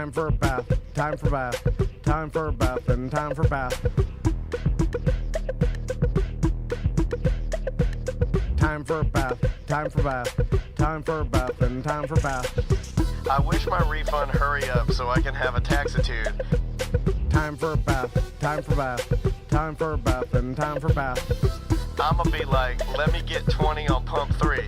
Time for a bath, time for bath, time for a bath, and time for bath. Time for a bath, time for bath, time for a bath, and time for bath. I wish my refund hurry up so I can have a taxitude. Time for a bath, time for bath, time for a bath, and time for bath. I'ma be like, let me get 20 on pump 3.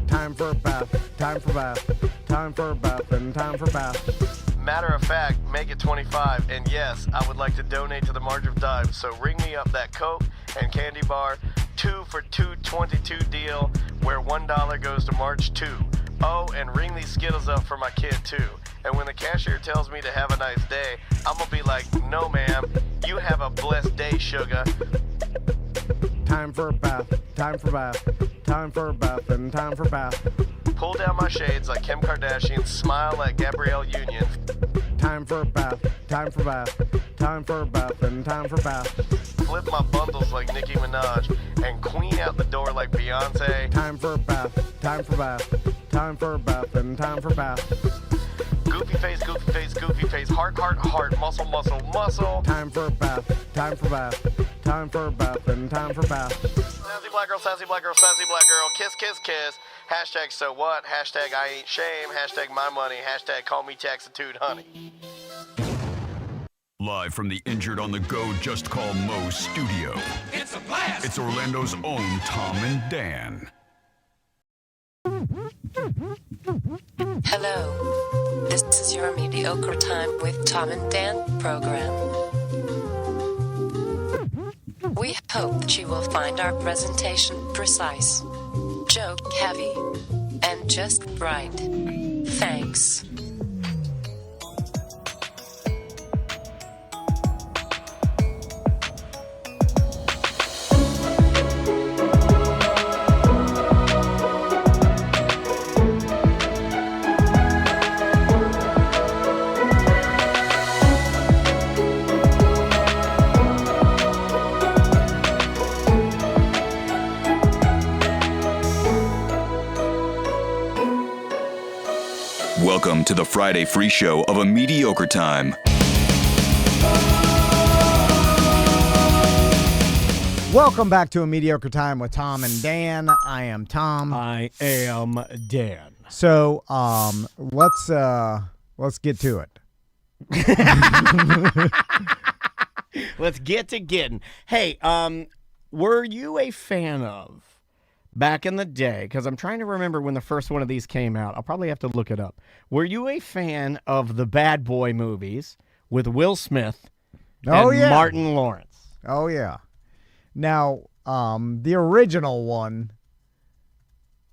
Time for a bath, time for bath, time for a bath, and time for bath. Matter of fact, make it 25, and yes, I would like to donate to the March of Dimes, so ring me up that Coke and candy bar 2 for $2.22 deal where $1 goes to March 2. Oh, and ring these Skittles up for my kid too. And when the cashier tells me to have a nice day, I'm gonna be like, no ma'am, you have a blessed day, sugar. Time for a bath, time for bath, time for a bath, and time for bath. Pull down my shades like Kim Kardashian, smile like Gabrielle Union. Time for a bath, time for bath, time for a bath, and time for bath. Flip my bundles like Nicki Minaj and queen out the door like Beyonce. Time for a bath, time for bath, time for a bath, and time for bath. Goofy face, goofy face, goofy face, heart, heart, heart, muscle, muscle, muscle. Time for a bath, time for bath, time for a bath, and time for bath. Sassy black girl, sassy black girl, sassy black girl, kiss, kiss, kiss. Hashtag so what, hashtag I ain't shame, hashtag my money, hashtag call me taxitude honey. Live from the Injured on the Go Just Call Mo studio. It's a blast! It's Orlando's own Tom and Dan. Hello. This is your Mediocre Time with Tom and Dan program. We hope that you will find our presentation precise, joke heavy, and just right. Thanks. Welcome to the Friday free show of A Mediocre Time. Welcome back to A Mediocre Time with Tom and Dan. I am Tom. I am Dan. So, let's get to it. Let's get to getting. Hey, were you a fan of, back in the day, because I'm trying to remember when the first one of these came out. I'll probably have to look it up. Were you a fan of the Bad Boy movies with Will Smith and Martin Lawrence? Oh, yeah. Now, the original one,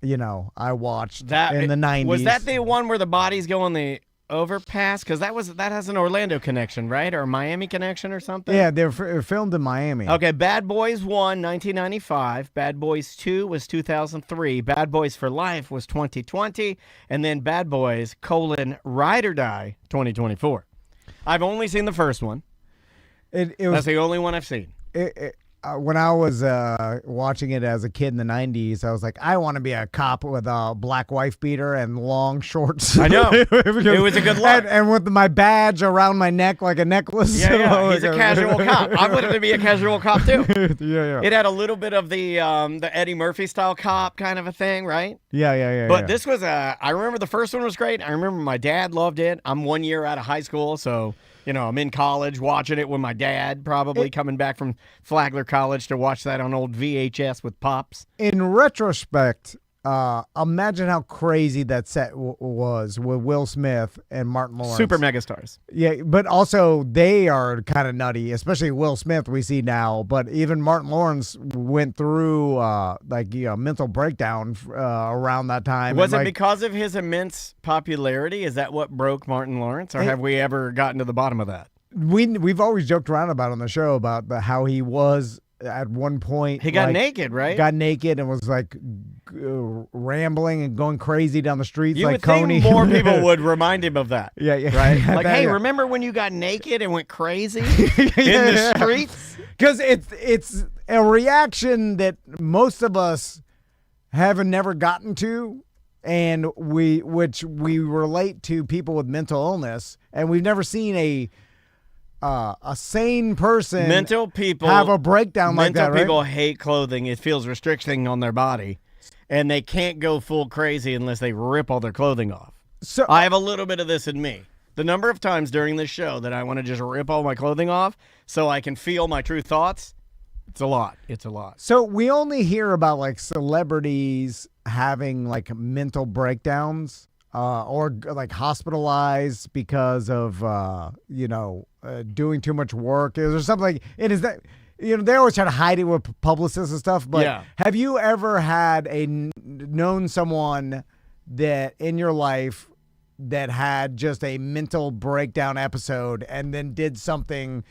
I watched that in the 90s. Was that the one where the bodies go on the overpass? Because that has an Orlando connection, right? Or a Miami connection or something? Yeah, they're filmed in Miami. Okay, Bad Boys 1, 1995. Bad Boys 2 was 2003. Bad Boys for Life was 2020. And then Bad Boys, Ride or Die, 2024. I've only seen the first one. That's the only one I've seen. When I was watching it as a kid in the 90s, I was like, I want to be a cop with a black wife beater and long shorts. I know. It was a good look. And with my badge around my neck like a necklace. Yeah. He's a casual cop. I wanted to be a casual cop, too. Yeah. It had a little bit of the Eddie Murphy style cop kind of a thing, right? Yeah. But this was I remember the first one was great. I remember my dad loved it. I'm 1 year out of high school, so I'm in college watching it with my dad, probably coming back from Flagler College to watch that on old VHS with Pops. In retrospect, imagine how crazy that set was with Will Smith and Martin Lawrence. Super megastars. Yeah, but also they are kind of nutty, especially Will Smith we see now. But even Martin Lawrence went through mental breakdown around that time. Was it because of his immense popularity? Is that what broke Martin Lawrence? Or have we ever gotten to the bottom of that? We've always joked around about on the show about how he was at one point. He got naked, right? Got naked and was rambling and going crazy down the streets you like would Coney. Think more people would remind him of that. Yeah. Right? Like, hey, remember when you got naked and went crazy in the streets? Because it's a reaction that most of us haven't never gotten to. and which we relate to people with mental illness, and we've never seen a sane person Mental people have a breakdown like that, Mental right? people hate clothing. It feels restricting on their body, and they can't go full crazy unless they rip all their clothing off. So I have a little bit of this in me. The number of times during this show that I want to just rip all my clothing off so I can feel my true thoughts, it's a lot. It's a lot. So we only hear about like celebrities having like mental breakdowns or like hospitalized because of doing too much work. Is there something like it is that they always try to hide it with publicists and stuff, but Yeah. have you ever had known someone that in your life that had just a mental breakdown episode and then did something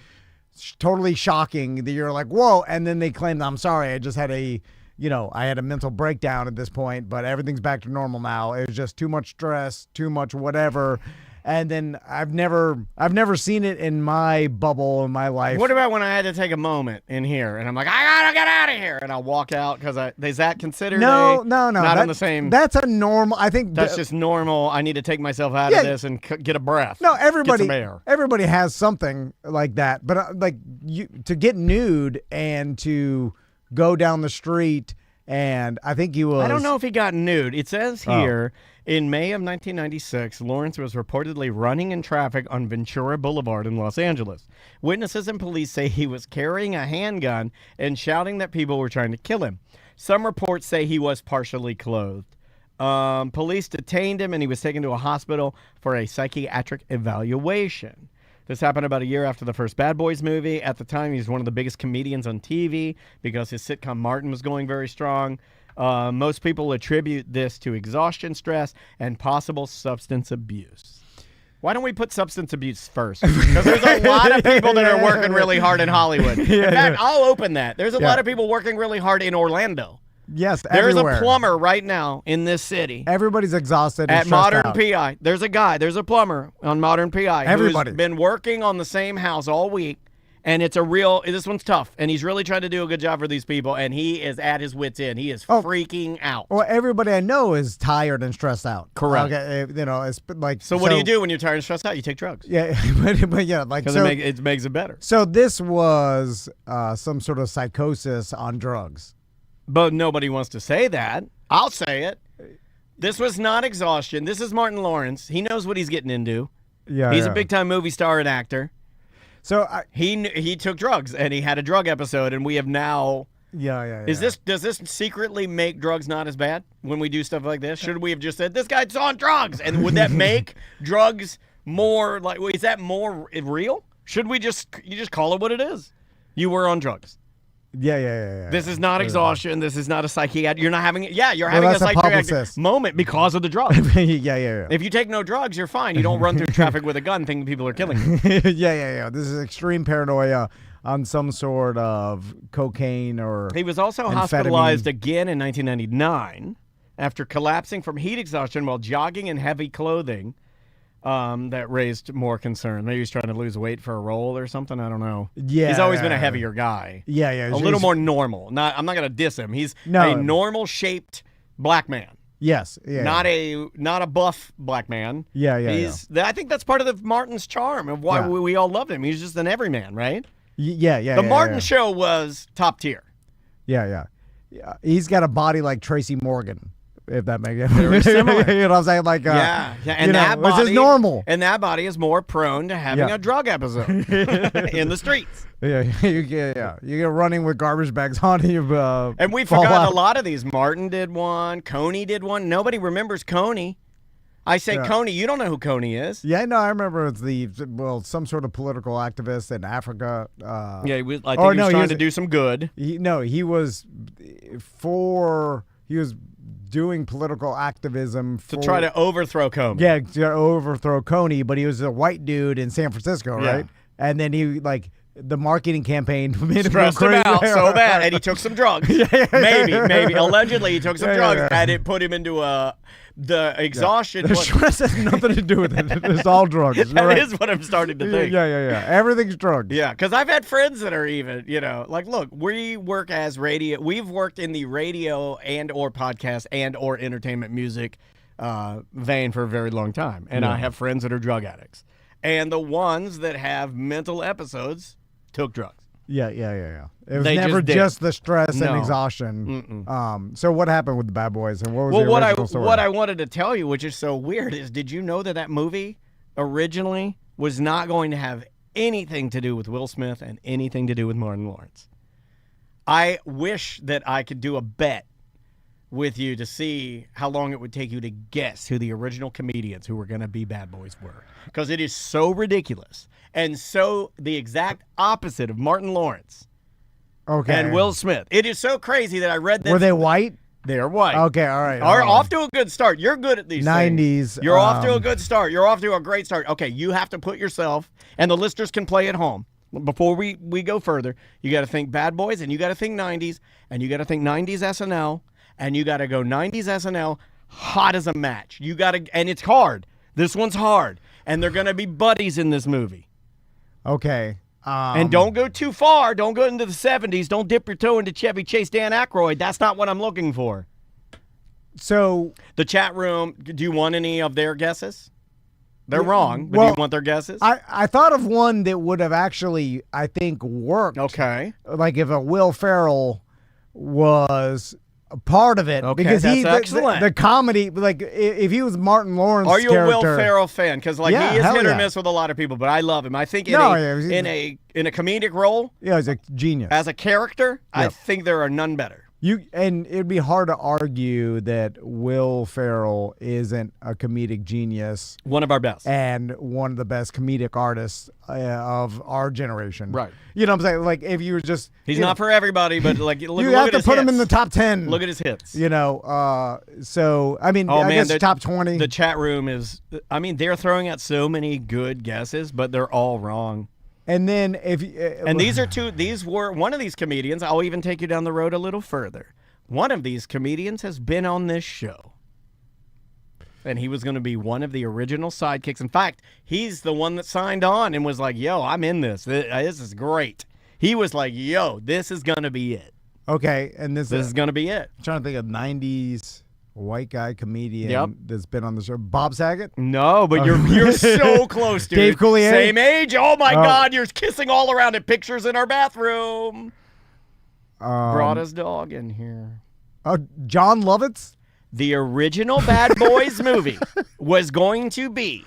totally shocking that you're like, whoa, and then they claim, I'm sorry, I just had I had a mental breakdown at this point, but everything's back to normal now. It was just too much stress, too much whatever. And then I've never seen it in my bubble in my life. What about when I had to take a moment in here and I'm like, I gotta get out of here, and I'll walk out because is that considered No. not on the same? That's a normal. I think That's just normal. I need to take myself out of this and get a breath. No, Get some air. everybody has something like that. But to get nude and to go down the street, and I think he was. I don't know if he got nude. It says here, in May of 1996, Lawrence was reportedly running in traffic on Ventura Boulevard in Los Angeles. Witnesses and police say he was carrying a handgun and shouting that people were trying to kill him. Some reports say he was partially clothed. Police detained him, and he was taken to a hospital for a psychiatric evaluation. This happened about a year after the first Bad Boys movie. At the time, he was one of the biggest comedians on TV because his sitcom Martin was going very strong. Most people attribute this to exhaustion, stress, and possible substance abuse. Why don't we put substance abuse first? Because there's a lot of people that are working really hard in Hollywood. In fact, I'll open that. There's a lot of people working really hard in Orlando. Yes, There's everywhere. a plumber right now in this city. Everybody's exhausted and At stressed Modern out. PI. There's a plumber on Modern PI Everybody. who's been working on the same house all week, and this one's tough, and he's really trying to do a good job for these people, and he is at his wit's end. He is freaking out. Well, everybody I know is tired and stressed out. Correct. Okay, it's like So what do you do when you're tired and stressed out? You take drugs. Yeah, but yeah, like Because it makes it better. So this was some sort of psychosis on drugs. But nobody wants to say that. I'll say it. This was not exhaustion. This is Martin Lawrence. He knows what he's getting into. Yeah, He's a big-time movie star and actor. So He took drugs, and he had a drug episode, and we have now... Yeah. Does this secretly make drugs not as bad when we do stuff like this? Should we have just said, this guy's on drugs? And would that make drugs more, is that more real? Should you just call it what it is? You were on drugs. Yeah. This is not exhaustion. This is not a psychiatric. You're not having it. Yeah, you're Well, having a that's a psychiatric publicist. moment because of the drugs. yeah. If you take no drugs, you're fine. You don't run through traffic with a gun thinking people are killing you. yeah. This is extreme paranoia on some sort of cocaine or. He was also amphetamine. hospitalized again in 1999 after collapsing from heat exhaustion while jogging in heavy clothing. That raised more concern. Maybe he's trying to lose weight for a role or something. I don't know. Yeah, he's always been a heavier guy. Yeah. A little more normal. I'm not gonna diss him. He's a normal shaped black man. Yes. Yeah. Not a buff black man. Yeah. I think that's part of the Martin's charm of why we all loved him. He's just an everyman, right? Yeah. The Martin show was top tier. Yeah. He's got a body like Tracy Morgan. If that makes Very similar. You know what I'm saying? Like, and that body, which is normal. And that body is more prone to having a drug episode in the streets. Yeah, you get running with garbage bags on you. And we fall forgot out. a lot of these. Martin did one. Coney did one. Nobody remembers Coney. I say Coney. You don't know who Coney is. Yeah, no, I remember it's some sort of political activist in Africa. I think he was trying to do some good. He was doing political activism To try to overthrow Coney. Yeah, to overthrow Coney, but he was a white dude in San Francisco, right? And then he the marketing campaign made Stressed him out so bad, and he took some drugs. Maybe. Allegedly, he took some drugs, and it put him into the exhaustion. The stress has nothing to do with it. It's all drugs. That is what I'm starting to think. Yeah. Everything's drugs. Yeah, because I've had friends that are even, look, we work as radio. We've worked in the radio and or podcast and or entertainment music vein for a very long time, and I have friends that are drug addicts, and the ones that have mental episodes took drugs. Yeah. It was They never just did. just the stress No. and exhaustion. So what happened with the Bad Boys, and what was Well, the original story? what I wanted to tell you, which is so weird, is did you know that movie originally was not going to have anything to do with Will Smith and anything to do with Martin Lawrence? I wish that I could do a bet with you to see how long it would take you to guess who the original comedians who were going to be Bad Boys were, because it is so ridiculous and so the exact opposite of Martin Lawrence and Will Smith. It is so crazy that I read that. Were they white? They're white. Okay, all right. Are off to a good start. You're good at these 90s, things. You're off to a good start. You're off to a great start. Okay, you have to put yourself, and the listeners can play at home. Before we go further, you got to think Bad Boys, and you got to think 90s, and you got to think 90s SNL, and you got to go 90s SNL hot as a match. You got to, and it's hard. This one's hard, and they're going to be buddies in this movie. Okay. And don't go too far. Don't go into the 70s. Don't dip your toe into Chevy Chase, Dan Aykroyd. That's not what I'm looking for. So The chat room, do you want any of their guesses? They're wrong, but do well, you want their guesses? I thought of one that would have actually, I think, worked. Okay. Like if a Will Ferrell was a part of it. Okay, because that's the excellent. comedy, like if he was Martin Lawrence Are you a Will character- Ferrell fan? Because Yeah, he is hell hit or yeah. miss with a lot of people, but I love him. I think No, yeah, he's- in a comedic role, Yeah, he's a genius. as a character, I Yep. think there are none better. And it'd be hard to argue that Will Ferrell isn't a comedic genius One of our best. and one of the best comedic artists of our generation. Right. You know what I'm saying? Like if you were just He's not for everybody, but like look, you look have at to his put him hits. in the top 10. Look at his hits. You know, so I mean, Oh, I man, guess top 20. The chat room is, I mean, they're throwing out so many good guesses, but they're all wrong. and then if And these were one of these comedians. I'll even take you down the road a little further. One of these comedians has been on this show. And he was going to be one of the original sidekicks. In fact, he's the one that signed on and was like, yo, I'm in this. This is great. He was like, yo, this is going to be it. okay, and this This is going to be it. I'm trying to think of 90s white guy comedian Yep. that's been on the show. Bob Saget? No, but you're so close, dude. Dave Coulier? Same age. Oh, my God. You're kissing all around it. Pictures in our bathroom. Brought his dog in here. Oh, John Lovitz? The original Bad Boys movie was going to be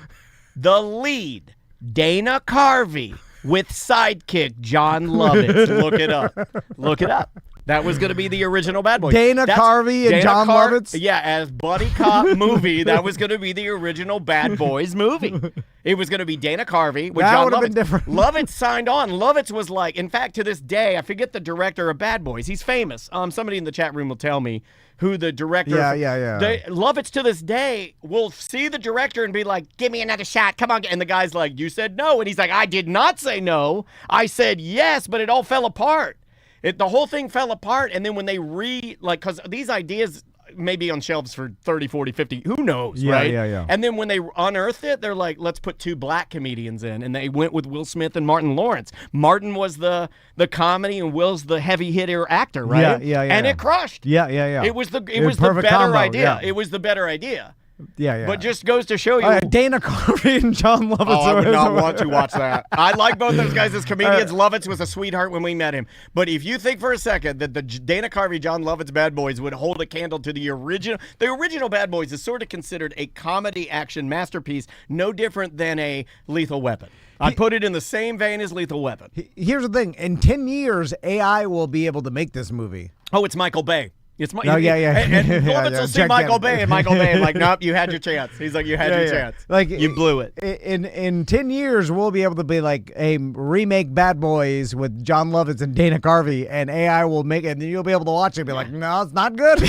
the lead Dana Carvey with sidekick John Lovitz. Look it up. Look it up. That was going to be the original Bad Boys. Dana Carvey and John Lovitz? Yeah, as buddy cop movie, that was going to be the original Bad Boys movie. It was going to be Dana Carvey with That John would have Lovitz. been different. Lovitz signed on. Lovitz was like, in fact, to this day, I forget the director of Bad Boys. He's famous. Somebody in the chat room will tell me who the director. Yeah. Lovitz to this day will see the director and be like, "Give me another shot, come on!" And the guy's like, "You said no," and he's like, "I did not say no. I said yes, but it all fell apart. The whole thing fell apart." And then when they because these ideas may be on shelves for 30, 40, 50, who knows, Yeah, right? yeah. And then when they unearthed it, they're like, let's put two black comedians in. And they went with Will Smith and Martin Lawrence. Martin was the comedy and Will's the heavy hitter actor, right? Yeah. And it crushed. Yeah. It was the perfect better combo, idea. yeah. It was the better idea. Yeah. But just goes to show you. Dana Carvey and John Lovitz. Oh, I would not want to watch that. I like both those guys as comedians. Lovitz was a sweetheart when we met him. But if you think for a second that the Dana Carvey, John Lovitz Bad Boys would hold a candle to the original Bad Boys is sort of considered a comedy action masterpiece, no different than a Lethal Weapon. I put it in the same vein as Lethal Weapon. Here's the thing. In 10 years, AI will be able to make this movie. Oh, it's Michael Bay. It's Oh, yeah. And Lovitz Yeah, will see Jack Michael Denton. Bay, and Michael Bay, like, nope, you had your chance. He's like, you had your chance. Like you blew it. In 10 years, we'll be able to be like a remake Bad Boys with John Lovitz and Dana Carvey, and AI will make it, and then you'll be able to watch it and be like, no, it's not good.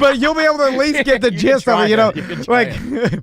But you'll be able to at least get the You gist can of it, you try know? it. You can try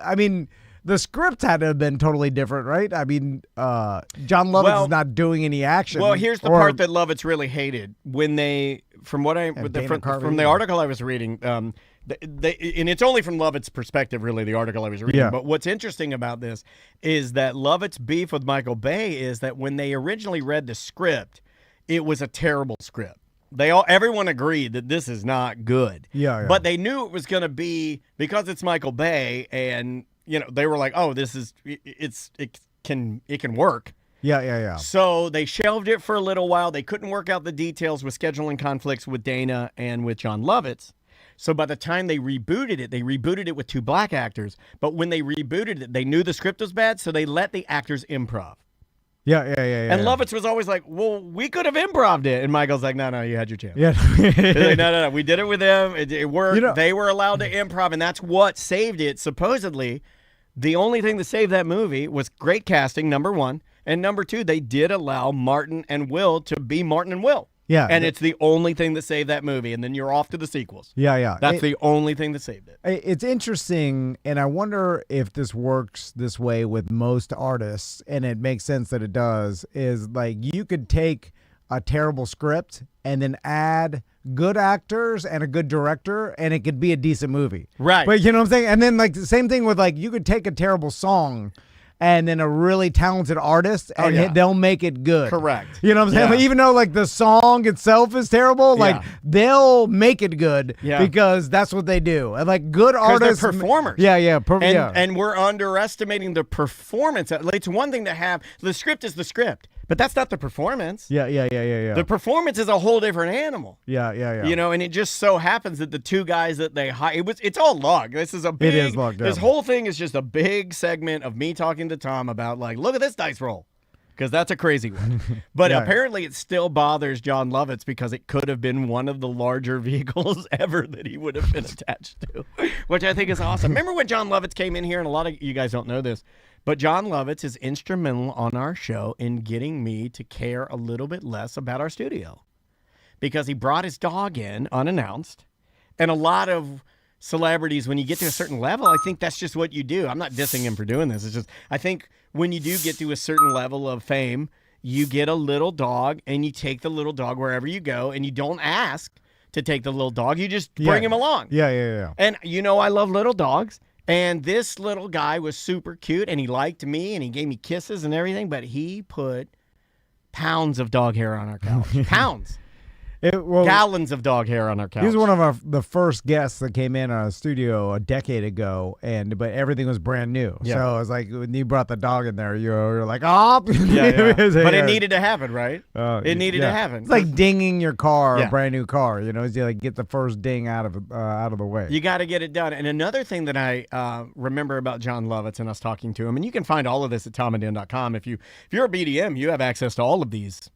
I mean, the script had to have been totally different, right? I mean, John Lovitz is not doing any action. Well, here's the part that Lovitz really hated when they, from Dana Carvey. from the article I was reading, and it's only from Lovett's perspective, really, the article I was reading. Yeah. But what's interesting about this is that Lovett's beef with Michael Bay is that when they originally read the script, it was a terrible script. everyone agreed that this is not good. Yeah. But they knew it was going to be, because it's Michael Bay, and they were like, oh, it can work. Yeah. So they shelved it for a little while. They couldn't work out the details with scheduling conflicts with Dana and with John Lovitz. So by the time they rebooted it with 2 black actors. But when they rebooted it, they knew the script was bad, so they let the actors improv. Yeah. And Lovitz was always like, well, we could have improved it. And Michael's like, no, you had your chance. Yeah. He's like, no. We did it with them. It worked. They were allowed to improv, and that's what saved it. Supposedly, the only thing that saved that movie was great casting, number 1. And number 2, they did allow Martin and Will to be Martin and Will. Yeah. And it's the only thing that saved that movie. And then you're off to the sequels. Yeah. That's the only thing that saved it. It's interesting, and I wonder if this works this way with most artists, and it makes sense that it does, is like you could take a terrible script and then add good actors and a good director, and it could be a decent movie. Right. But you know what I'm saying? And then like the same thing with like you could take a terrible song and then a really talented artist, and they'll make it good. Correct. You know what I'm saying? Yeah. Like, even though like the song itself is terrible, like they'll make it good because that's what they do. And like good artists, they're performers. Yeah. And we're underestimating the performance. It's one thing to have the script is the script, but that's not the performance. Yeah. The performance is a whole different animal. Yeah. And it just so happens that the 2 guys that they hired, it's all log. This is a big. It is log. This whole thing is just a big segment of me talking to Tom about like, look at this dice roll, because that's a crazy one. But apparently, it still bothers John Lovitz because it could have been one of the larger vehicles ever that he would have been attached to, which I think is awesome. Remember when John Lovitz came in here, and a lot of you guys don't know this, but John Lovitz is instrumental on our show in getting me to care a little bit less about our studio, because he brought his dog in unannounced. And a lot of celebrities, when you get to a certain level, I think that's just what you do. I'm not dissing him for doing this. It's just, I think when you do get to a certain level of fame, you get a little dog and you take the little dog wherever you go, and you don't ask to take the little dog. You just bring him along. Yeah. And I love little dogs. And this little guy was super cute, and he liked me, and he gave me kisses and everything, but he put pounds of dog hair on our couch. Pounds. Gallons of dog hair on our couch. He was one of the first guests that came in our studio a decade ago, but everything was brand new. Yeah. So it was like when you brought the dog in there, you're like, oh. But it needed to happen, right? It needed to happen. It's like dinging your car, a brand new car. You like get the first ding out of the way. You got to get it done. And another thing that I remember about John Lovitz and us talking to him, and you can find all of this at tomanddin.com. If you're a BDM, you have access to all of these,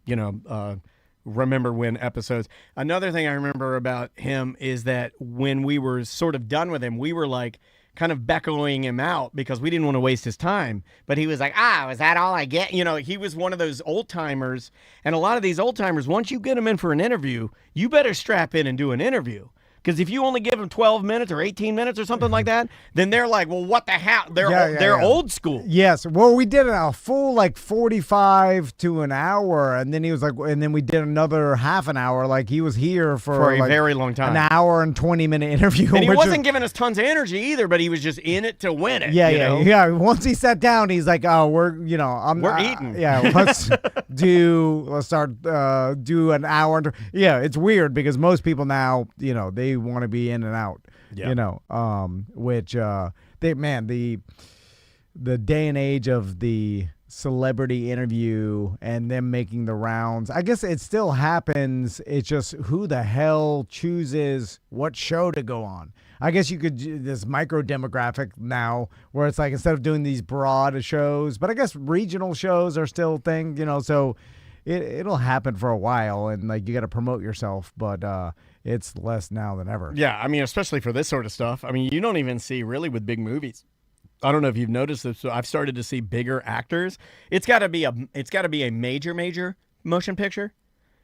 remember when episodes. Another thing I remember about him is that when we were sort of done with him, we were like kind of beckoning him out because we didn't want to waste his time. But he was like, is that all I get? He was one of those old timers. And a lot of these old timers, once you get them in for an interview, you better strap in and do an interview. Because if you only give them 12 minutes or 18 minutes or something like that, then they're like, well, what the hell? They're old school. Yes. Well, we did a full 45 to an hour, and then he was like, and then we did another half an hour. Like he was here for a very long time, an hour and 20-minute interview. And he wasn't giving us tons of energy either, but he was just in it to win it. Yeah. Once he sat down, he's like, oh, we're eating. Yeah. Let's start do an hour. It's weird because most people now, they want to be in and out, which the day and age of the celebrity interview and them making the rounds, I guess it still happens. It's just who the hell chooses what show to go on. I guess you could do this micro demographic now where it's like instead of doing these broad shows, but I guess regional shows are still a thing, so it'll happen for a while, and like you got to promote yourself, but it's less now than ever. Yeah, I mean, especially for this sort of stuff. I mean, you don't even see really with big movies. I don't know if you've noticed this, so I've started to see bigger actors. It's got to be a major motion picture.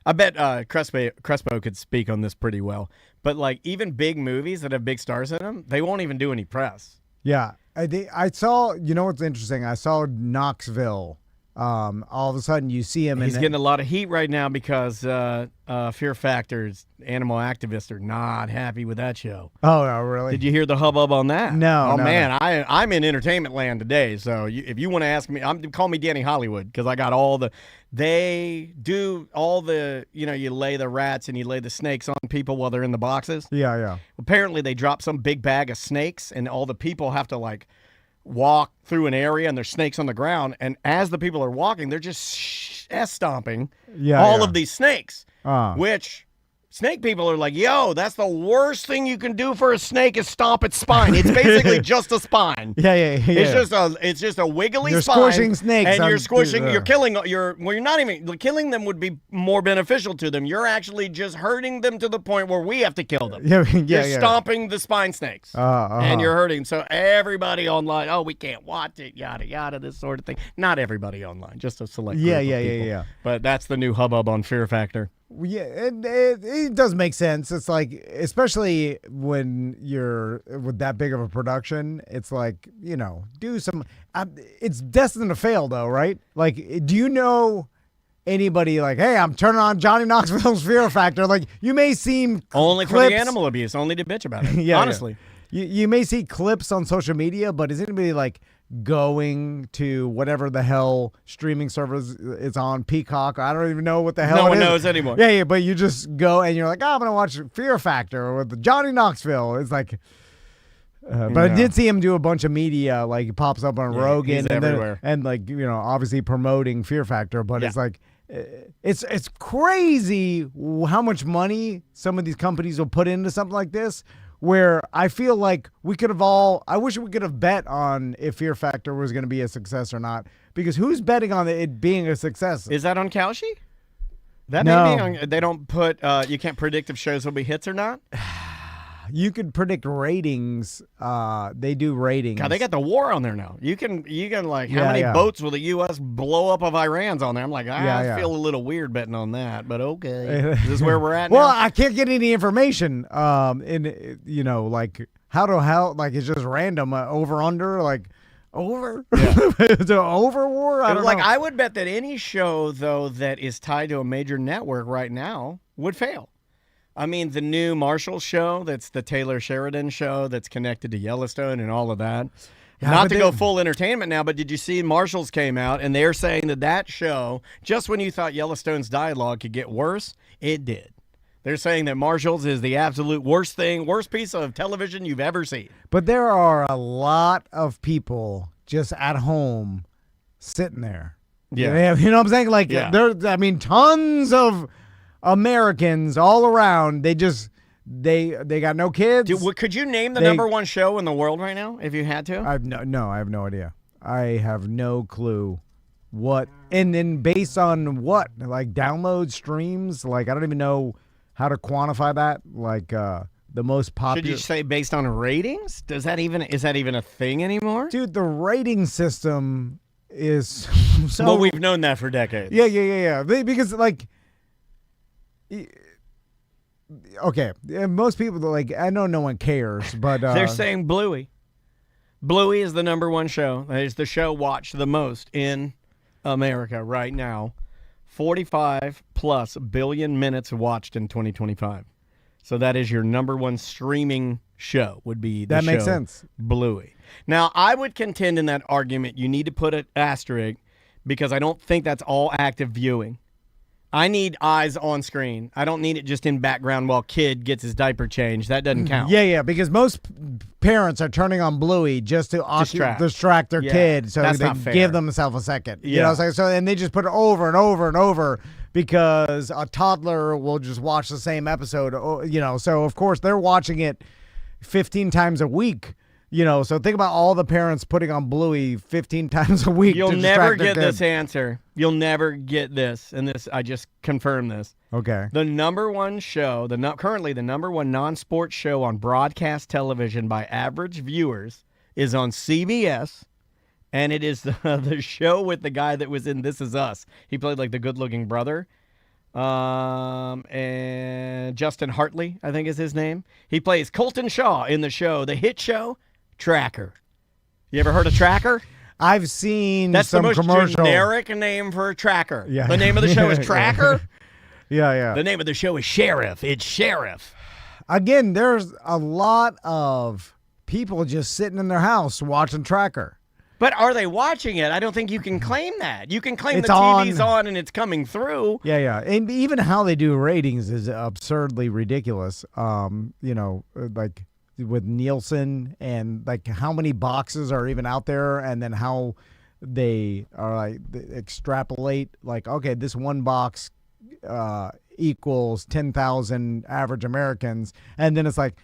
I bet Crespo could speak on this pretty well. But like even big movies that have big stars in them, they won't even do any press. Yeah, I saw. What's interesting? I saw Knoxville all of a sudden you see him. He's getting a lot of heat right now because Fear Factor's animal activists are not happy with that show. Oh, no, really? Did you hear the hubbub on that? No. Oh, no, man, no. I'm in entertainment land today. So if you want to ask me, call me Danny Hollywood because I got all the. They do all the, you lay the rats and you lay the snakes on people while they're in the boxes. Yeah. Apparently, they drop some big bag of snakes and all the people have to walk through an area and there's snakes on the ground. And as the people are walking, they're just stomping all of these snakes, which snake people are like, yo, that's the worst thing you can do for a snake is stomp its spine. It's basically just a spine. Yeah. It's just a wiggly You're spine. squishing snakes. And you're squishing, you're killing, you're not even, killing them would be more beneficial to them. You're actually just hurting them to the point where we have to kill them. You're stomping the spine snakes. And you're hurting. So everybody online, oh, we can't watch it, yada, yada, this sort of thing. Not everybody online, just a select group of people. Yeah. But that's the new hubbub on Fear Factor. Yeah, it does make sense. It's like, especially when you're with that big of a production, it's like, do some. It's destined to fail, though, right? Like, do you know anybody like, hey, I'm turning on Johnny Knoxville's Fear Factor? Like, you may see only clips, for the animal abuse, only to bitch about it. Honestly, you may see clips on social media, but is anybody like going to whatever the hell streaming service it's on, Peacock? I don't even know what the hell. No one it is. knows anymore. Yeah, but you just go and you're like, I'm gonna watch Fear Factor with Johnny Knoxville. It's like, but I did see him do a bunch of media, like he pops up on Rogan he's and everywhere. and obviously promoting Fear Factor. But it's like, it's crazy how much money some of these companies will put into something like this. Where I feel like I wish we could have bet on if Fear Factor was going to be a success or not. Because who's betting on it being a success? Is that on Kalshi? That No. may be on. They don't put. You can't predict if shows will be hits or not. You could predict ratings. They do ratings. God, they got the war on there now. You can like how Yeah, many yeah. boats will the U.S. blow up of Iran's on there? I'm like, I Yeah. feel a little weird betting on that, but okay. Is this where we're at Well, now? I can't get any information. Like like it's just random. Over under over. The over war. I don't know. I would bet that any show though that is tied to a major network right now would fail. I mean, the new Marshall show, that's the Taylor Sheridan show that's connected to Yellowstone and all of that. Yeah, Not but to they- go full entertainment now, but did you see Marshall's came out and they're saying that show, just when you thought Yellowstone's dialogue could get worse, it did. They're saying that Marshall's is the absolute worst piece of television you've ever seen. But there are a lot of people just at home sitting there. Yeah. You know what I'm saying? Like, tons of Americans all around. They got no kids. Dude, could you name the They- number one show in the world right now if you had to? I have no idea. I have no clue what. And then based on what? Like download streams? Like, I don't even know how to quantify that. Like, the most popular. Should you say based on ratings? Is that even a thing anymore? Dude, the rating system is so. Well, we've known that for decades. Yeah. Because okay, most people I know no one cares, but They're saying Bluey. Bluey is the number one show. That is the show watched the most in America right now. 45 plus billion minutes watched in 2025. So that is your number one streaming show would be the That show makes sense. Bluey. Now, I would contend in that argument you need to put an asterisk because I don't think that's all active viewing. I need eyes on screen. I don't need it just in background while kid gets his diaper changed. That doesn't count. Yeah, because most parents are turning on Bluey just to distract their kid, so that's they not fair. give themselves a second. You Yeah. know, so and they just put it over and over and over because a toddler will just watch the same episode. So of course they're watching it 15 times a week. So think about all the parents putting on Bluey 15 times a week. You'll to never distract their get kid. this answer. You'll never get this. And this, I just confirmed this. Okay. The number one show, currently the number one non-sports show on broadcast television by average viewers is on CBS, and it is the show with the guy that was in This Is Us. He played like the good-looking brother. And Justin Hartley, I think is his name. He plays Colton Shaw in the show, the hit show Tracker. You ever heard of Tracker? I've seen That's some the most commercial. generic name for a tracker. Yeah. The name of the show is Tracker. Yeah. The name of the show is Sheriff. It's Sheriff. Again, there's a lot of people just sitting in their house watching Tracker. But are they watching it? I don't think you can claim that. You can claim It's the TV's on and it's coming through. Yeah. And even how they do ratings is absurdly ridiculous. Like with Nielsen and like how many boxes are even out there, and then how they are like extrapolate like, okay, this one box equals 10,000 average Americans, and then it's like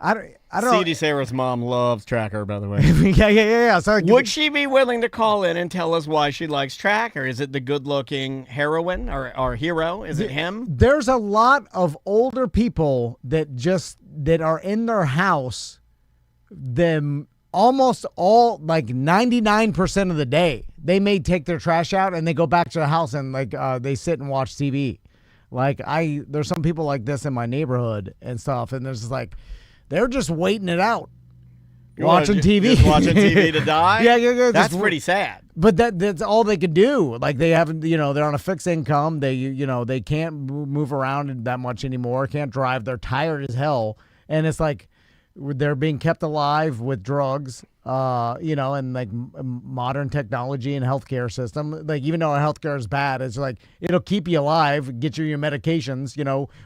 I don't C.D. Sarah's mom loves Tracker, by the way. yeah. So Would she be willing to call in and tell us why she likes Tracker? Is it the good-looking heroine or hero? Is it him? There's a lot of older people that are in their house them almost all, like 99% of the day. They may take their trash out and they go back to the house and like they sit and watch TV. Like there's some people like this in my neighborhood and stuff, and there's just like they're just waiting it out. Watching TV. Just watching TV to die? Yeah. That's pretty sad. But that's all they could do. Like they haven't, they're on a fixed income. They can't move around that much anymore. Can't drive. They're tired as hell. And it's like they're being kept alive with drugs, and like modern technology and healthcare system. Like even though our healthcare is bad, it's like it'll keep you alive, get you your medications.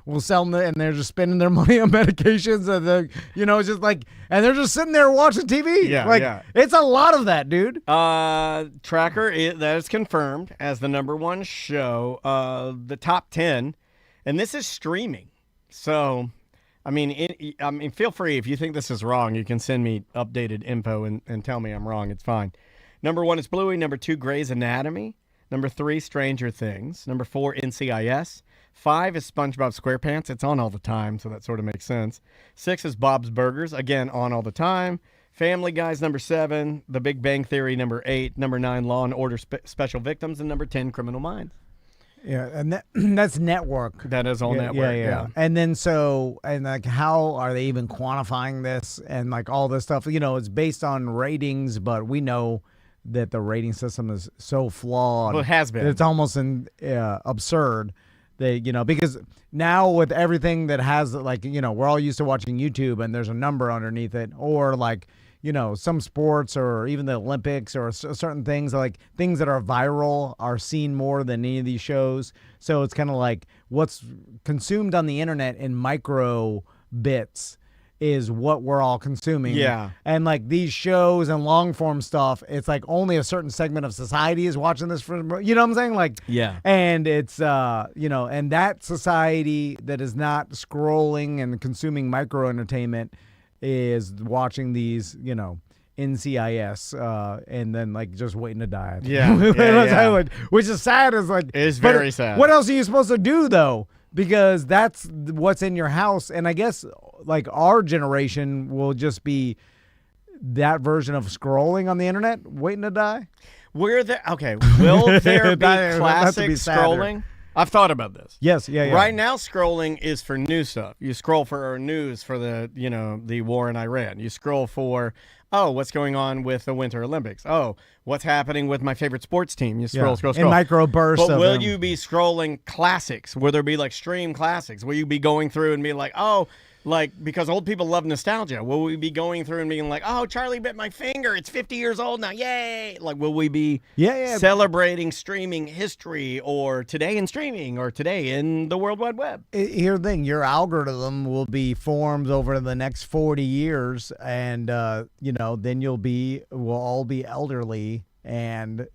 We'll sell them, and they're just spending their money on medications, and it's just like, and they're just sitting there watching TV. Yeah. It's a lot of that, dude. Tracker that is confirmed as the #1 show, the top 10, and this is streaming. So. I mean, feel free if you think this is wrong. You can send me updated info and tell me I'm wrong. It's fine. #1 is Bluey. #2, Grey's Anatomy. #3, Stranger Things. #4, NCIS. 5 is SpongeBob SquarePants. It's on all the time, so that sort of makes sense. 6 is Bob's Burgers. Again, on all the time. Family Guy's #7. The Big Bang Theory, #8. #9, Law and Order Special Victims. And #10, Criminal Minds. Yeah, and that's network. That is all network. Yeah. And then like how are they even quantifying this and like all this stuff? It's based on ratings, but we know that the rating system is so flawed. Well, it has been. It's almost absurd. Because now with everything that has like, we're all used to watching YouTube and there's a number underneath it, or like, some sports or even the Olympics or certain things, like things that are viral are seen more than any of these shows. So it's kind of like what's consumed on the internet in micro bits is what we're all consuming. Yeah. And like these shows and long form stuff, it's like only a certain segment of society is watching this for, you know what I'm saying? Like, yeah. And it's, and that society that is not scrolling and consuming micro entertainment is watching these, NCIS, and then like just waiting to die. Yeah. Which is sad. Is like it is very sad. What else are you supposed to do though? Because that's what's in your house, and I guess like our generation will just be that version of scrolling on the internet, waiting to die. Will there be classic scrolling? I've thought about this. Yes, yeah. Right now, scrolling is for news stuff. You scroll for news for the war in Iran. You scroll for, what's going on with the Winter Olympics? Oh, what's happening with my favorite sports team? You scroll. In micro bursts. But will you be scrolling classics? Will there be like stream classics? Will you be going through and be like, because old people love nostalgia. Will we be going through and being like, oh, Charlie bit my finger. It's 50 years old now. Yay. Like, will we be celebrating streaming history or today in streaming or today in the World Wide Web? Here's the thing. Your algorithm will be formed over the next 40 years. And, then we'll all be elderly and,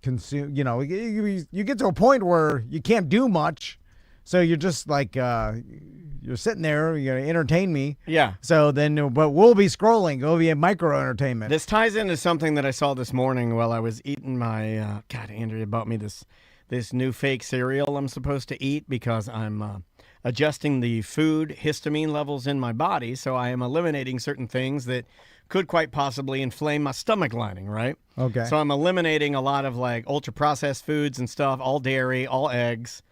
consume, you get to a point where you can't do much. So you're just like, you're sitting there, you're going to entertain me. Yeah. So then, but we'll be scrolling. It'll be a micro entertainment. This ties into something that I saw this morning while I was eating my, Andrea bought me this new fake cereal I'm supposed to eat because I'm adjusting the food histamine levels in my body. So I am eliminating certain things that could quite possibly inflame my stomach lining, right? Okay. So I'm eliminating a lot of like ultra processed foods and stuff, all dairy, all eggs.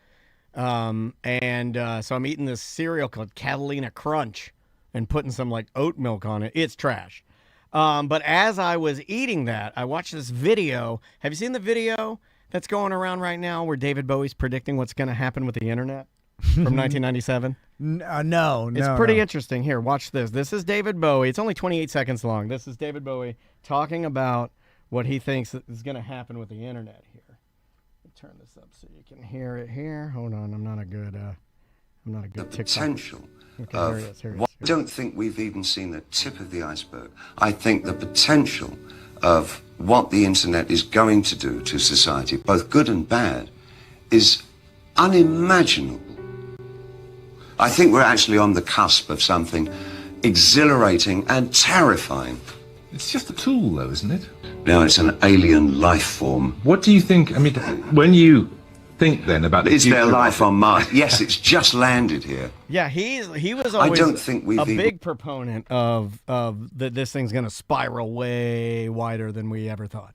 So I'm eating this cereal called Catalina Crunch and putting some like oat milk on it. It's trash. But as I was eating that, I watched this video. Have you seen the video that's going around right now where David Bowie's predicting what's going to happen with the internet from 1997? No. It's pretty interesting. Here, watch this. This is David Bowie. It's only 28 seconds long. This is David Bowie talking about what he thinks is going to happen with the internet here. Let me turn this up so you can hear it here. Hold on. I'm not a good The TikTok. potential Okay, of here it is, here it what is. I don't think we've even seen the tip of the iceberg. I think the potential of what the internet is going to do to society, both good and bad, is unimaginable. I think we're actually on the cusp of something exhilarating and terrifying. It's just a tool, though, isn't it? Now it's an alien life form. What do you think? I mean, when you think then about the Is there future of life on Mars? Yes, it's just landed here. Yeah, he was always don't think we've a even- big proponent of that this thing's going to spiral way wider than we ever thought.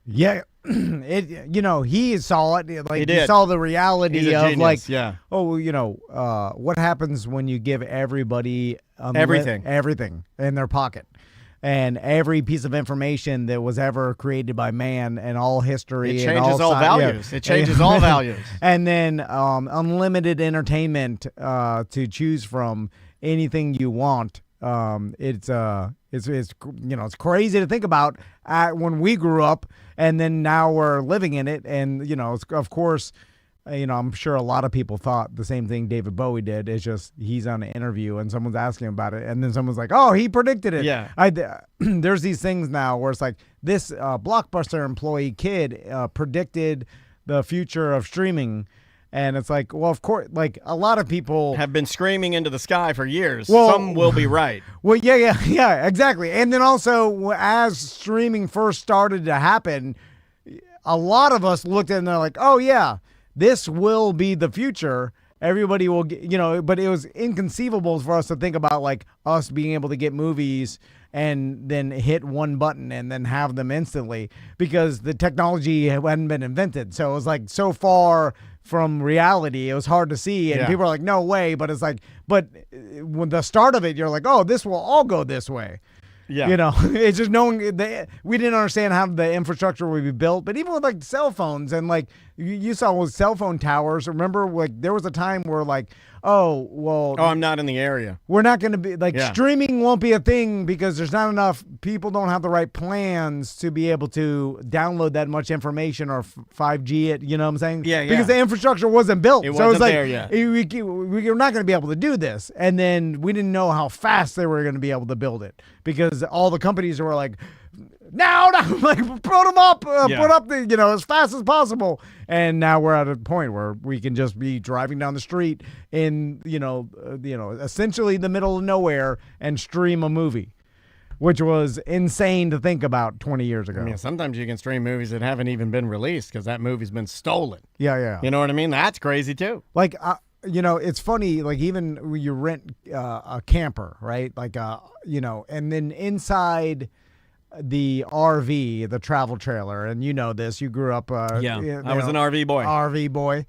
Yeah, he saw it. Like He he did. saw the reality He's a of genius, like, yeah. what happens when you give everybody Everything. everything in their pocket, and every piece of information that was ever created by man and all history. It and changes all values. It changes all values. And then unlimited entertainment to choose from, anything you want. It's crazy to think about when we grew up, and then now we're living in it. And of course, I'm sure a lot of people thought the same thing David Bowie did. It's just he's on an interview and someone's asking him about it, and then someone's like, "Oh, he predicted it." Yeah. There's these things now where it's like this Blockbuster employee kid predicted the future of streaming. And it's like, well, of course, like a lot of people Have been screaming into the sky for years. Well- Some will be right. Well, yeah, exactly. And then also, as streaming first started to happen, a lot of us looked at it and they're like, oh, yeah, this will be the future. Everybody will get, but it was inconceivable for us to think about like us being able to get movies and then hit one button and then have them instantly, because the technology hadn't been invented. So it was like so far from reality, it was hard to see. And Yeah. people are like, no way. But it's like, but when the start of it, you're like, oh, this will all go this way. Yeah. It's just knowing we didn't understand how the infrastructure would be built. But even with like cell phones and like you saw with cell phone towers, remember like there was a time where like, oh, well, Oh, I'm not in the area. we're not going to be like Yeah. streaming won't be a thing because there's not enough people don't have the right plans to be able to download that much information or 5G it, you know what I'm saying? Yeah, yeah. Because the infrastructure wasn't built. It so it's wasn't like there yet. we're not going to be able to do this. And then we didn't know how fast they were going to be able to build it because all the companies were like, now, like put them up, Yeah. put up the, as fast as possible. And now we're at a point where we can just be driving down the street in, essentially the middle of nowhere and stream a movie, which was insane to think about 20 years ago. I mean, sometimes you can stream movies that haven't even been released because that movie's been stolen. Yeah. You know what I mean? That's crazy too. Like, it's funny, like even when you rent a camper, right? Like, and then inside the RV, the travel trailer, and this, you grew up. I was an RV boy. RV boy.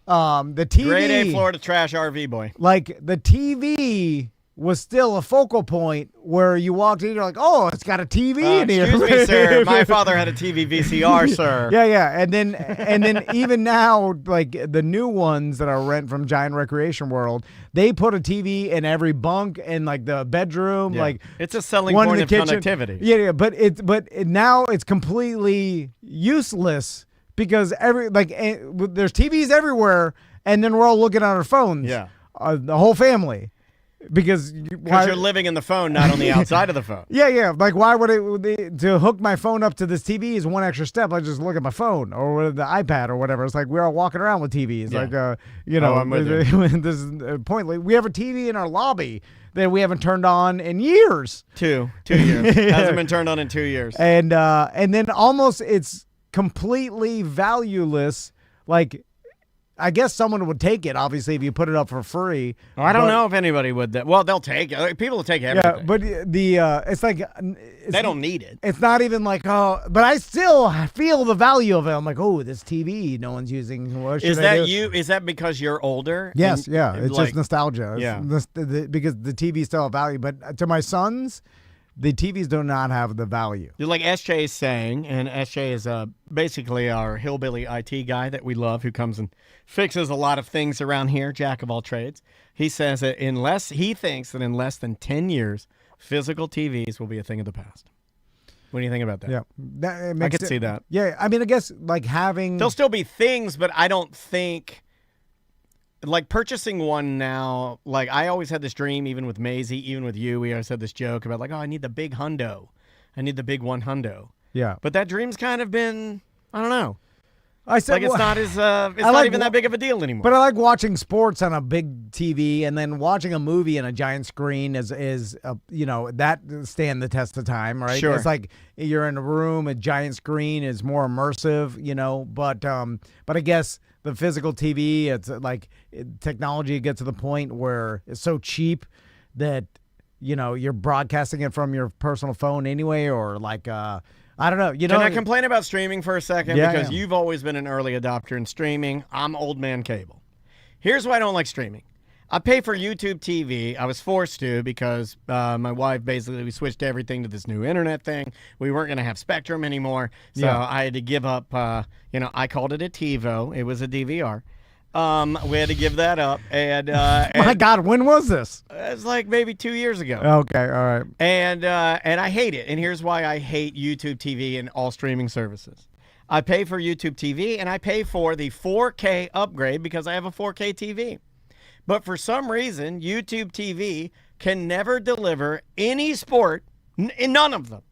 The TV. Grade A Florida trash RV boy. Like the TV was still a focal point where you walked in, you're like, oh, it's got a TV in here. Excuse me, sir. My father had a TV VCR, sir. Yeah. And then even now, like the new ones that I rent from Giant Recreation World, they put a TV in every bunk and like the bedroom, Yeah. like It's a selling one point in of the kitchen. connectivity. Yeah, but now it's completely useless because there's TVs everywhere, and then we're all looking at our phones. Yeah. The whole family. Because you're living in the phone, not on the outside of the phone. Yeah. Like, why would to hook my phone up to this TV is one extra step. I just look at my phone or with the iPad or whatever. It's like we're all walking around with TVs. Yeah. Like, I'm with you. this is pointless. We have a TV in our lobby that we haven't turned on in years. 2 years. Hasn't been turned on in 2 years. And then almost it's completely valueless. Like, I guess someone would take it, obviously, if you put it up for free. I don't know if anybody would. Well, they'll take it. People will take everything. Yeah, but it's like they don't need it. It's not even like, oh, but I still feel the value of it. I'm like, oh, this TV no one's using. What should Is I that do? you? Is that because you're older? Yes, And, yeah. It's like, just nostalgia. It's Yeah. because the TV still have value. But to my sons, the TVs do not have the value. Like SJ is saying, and SJ is basically our hillbilly IT guy that we love who comes and fixes a lot of things around here, jack of all trades. He says that he thinks that in less than 10 years, physical TVs will be a thing of the past. What do you think about that? Yeah. I could see that. Yeah, I mean, I guess like having... There'll still be things, but I don't think... Like purchasing one now, like I always had this dream, even with Maisie, even with you, we always had this joke about like, oh, I need the big hundo. I need the big one hundo. Yeah. But that dream's kind of been, I don't know. I said, like it's not as, it's not even that big of a deal anymore. But I like watching sports on a big TV, and then watching a movie on a giant screen is that stand the test of time, right? Sure. It's like you're in a room, a giant screen is more immersive, but I guess the physical TV, it's like technology gets to the point where it's so cheap that, you're broadcasting it from your personal phone anyway, or like, I don't know. Can I complain about streaming for a second? Yeah, because yeah. you've always been an early adopter in streaming. I'm old man cable. Here's why I don't like streaming. I pay for YouTube TV. I was forced to because my wife we switched everything to this new internet thing. We weren't going to have Spectrum anymore. So I had to give up, I called it a TiVo. It was a DVR. We had to give that up. And my God, when was this? it was like maybe 2 years ago. Okay, all right. And I hate it. And here's why I hate YouTube TV and all streaming services. I pay for YouTube TV, and I pay for the 4K upgrade because I have a 4K TV. But for some reason, YouTube TV can never deliver any sport, none of them,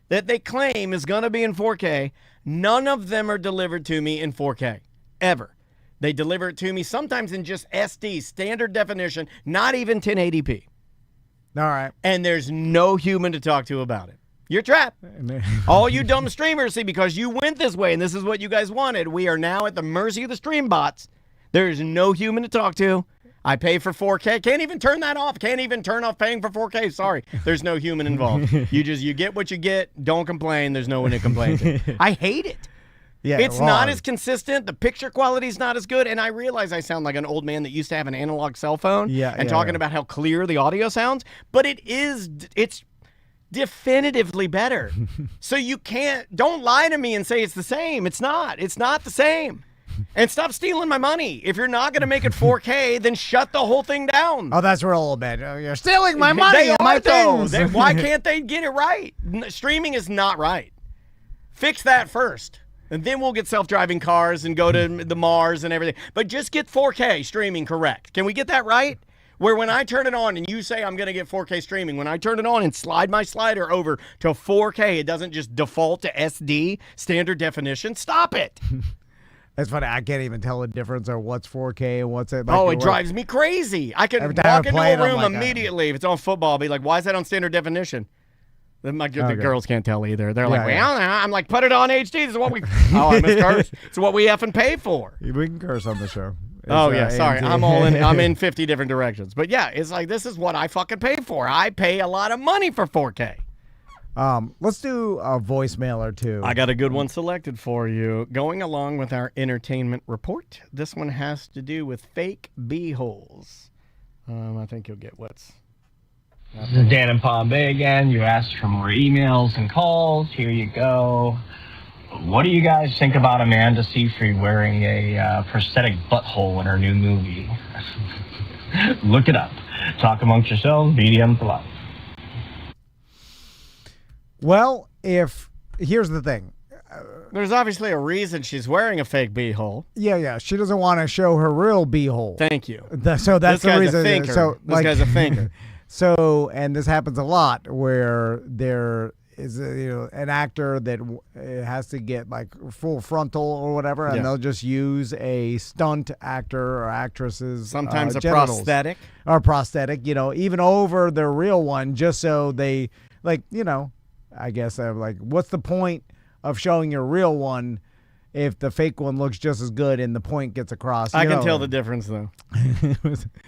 that they claim is going to be in 4K. None of them are delivered to me in 4K, ever. They deliver it to me sometimes in just SD, standard definition, not even 1080p. All right. And there's no human to talk to about it. You're trapped. All you dumb streamers, see, because you went this way and this is what you guys wanted, we are now at the mercy of the stream bots. There is no human to talk to. I pay for 4K. Can't even turn that off. Can't even turn off paying for 4K. Sorry. There's no human involved. You get what you get. Don't complain. There's no one to complain to. I hate it. Yeah, it's not as consistent. The picture quality is not as good. And I realize I sound like an old man that used to have an analog cell phone talking about how clear the audio sounds. But it's definitively better. So don't lie to me and say it's the same. It's not. It's not the same. And stop stealing my money. If you're not going to make it 4K, then shut the whole thing down. Oh, that's real bad. You're stealing my money They and are, my though. things. Why can't they get it right? Streaming is not right. Fix that first. And then we'll get self-driving cars and go to the Mars and everything. But just get 4K streaming correct. Can we get that right? Where when I turn it on and you say I'm going to get 4K streaming, when I turn it on and slide my slider over to 4K, it doesn't just default to SD, standard definition. Stop it. That's funny. I can't even tell the difference of what's 4K and what's it. It drives me crazy. I can walk into a room immediately. If it's on football, I'll be like, why is that on standard definition? The girls can't tell either. They're like, well, I'm like, put it on HD. This is what we. I must curse. It's what we effing pay for. We can curse on the show. Sorry. I'm all in. I'm in 50 different directions. But yeah, it's like, this is what I fucking pay for. I pay a lot of money for 4K. Let's do a voicemail or two. I got a good one selected for you. Going along with our entertainment report, this one has to do with fake b-holes. I think you'll get what's... This is Dan in Palm Bay again. You asked for more emails and calls. Here you go. What do you guys think about Amanda Seyfried wearing a prosthetic butthole in her new movie? Look it up. Talk amongst yourselves. BDM for life. Well, here's the thing. There's obviously a reason she's wearing a fake b-hole. Yeah. She doesn't want to show her real b-hole. Thank you. So that's the reason. A thinker. So this guy's a thinker. So, and this happens a lot where there is an actor that has to get like full frontal or whatever, and they'll just use a stunt actor or actress's sometimes a genitals. prosthetic, even over their real one, just so they I guess what's the point of showing your real one if the fake one looks just as good and the point gets across? I can tell the difference, though,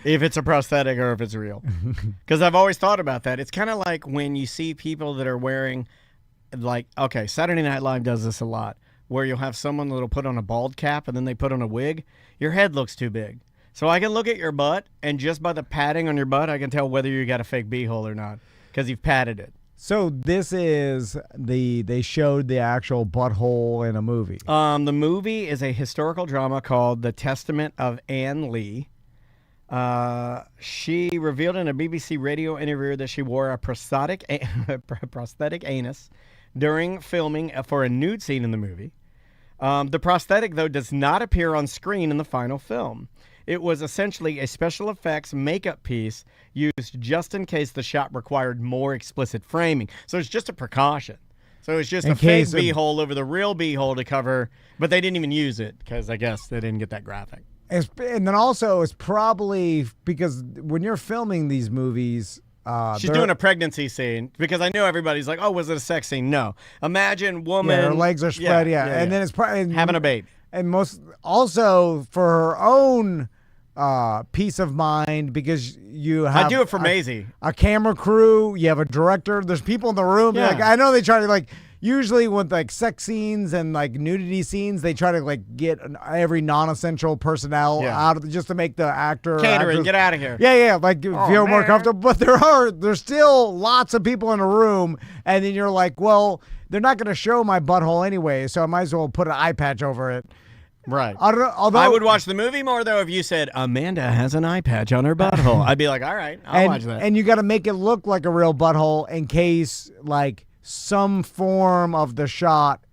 if it's a prosthetic or if it's real. Because I've always thought about that. It's kind of like when you see people that are wearing, Saturday Night Live does this a lot, where you'll have someone that'll put on a bald cap and then they put on a wig. Your head looks too big. So I can look at your butt, and just by the padding on your butt, I can tell whether you got a fake b-hole or not, because you've padded it. So this is they showed the actual butthole in a movie. The movie is a historical drama called The Testament of Anne Lee. She revealed in a BBC radio interview that she wore a prosthetic anus during filming for a nude scene in the movie. The prosthetic, though, does not appear on screen in the final film. It was essentially a special effects makeup piece used just in case the shot required more explicit framing. So it's just a precaution. So it's just a fake beehole over the real beehole to cover, but they didn't even use it because I guess they didn't get that graphic. And then also it's probably because when you're filming these movies, she's doing a pregnancy scene because I know everybody's like, oh, was it a sex scene? No. Imagine woman. Yeah, her legs are spread. Yeah. And then it's probably having a baby. And most also for her own peace of mind because you have. I do it for Maisie. A camera crew. You have a director. There's people in the room. Yeah. Like, I know they try to like. Usually with like sex scenes and like nudity scenes, they try to like get every non-essential personnel out of just to make the actor catering get out of here. Yeah, like feel more comfortable. But there's still lots of people in a room, and then you're like, well, they're not going to show my butthole anyway, so I might as well put an eye patch over it. Right. Although I would watch the movie more though if you said Amanda has an eye patch on her butthole. I'd be like, all right, I'll watch that. And you got to make it look like a real butthole in case like. Some form of the shot,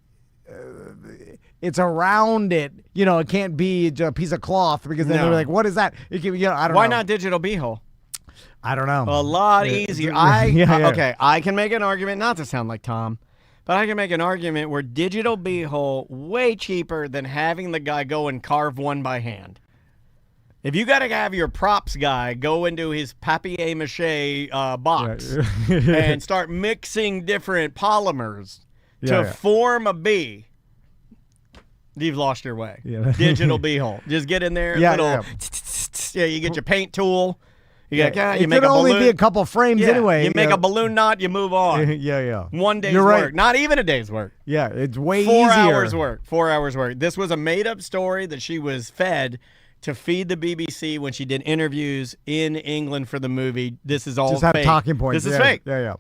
it's around it. You know, it can't be a piece of cloth because then they're like, "What is that?" It can, I don't know. Why not digital beehole? I don't know. A lot easier. Okay, I can make an argument, not to sound like Tom, but I can make an argument where digital beehole way cheaper than having the guy go and carve one by hand. If you got to have your props guy go into his papier-mâché box and start mixing different polymers to form a bee, you've lost your way. Yeah. Digital beehole. Just get in there. You get your paint tool. You make a balloon. It could only be a couple frames anyway. You make a balloon knot, you move on. Yeah. 1 day's work. Not even a day's work. Yeah, it's way 4 easier. 4 hours work. This was a made-up story that she was fed to feed the BBC when she did interviews in England for the movie. This is all just fake. Had talking points. This is fake. Yeah.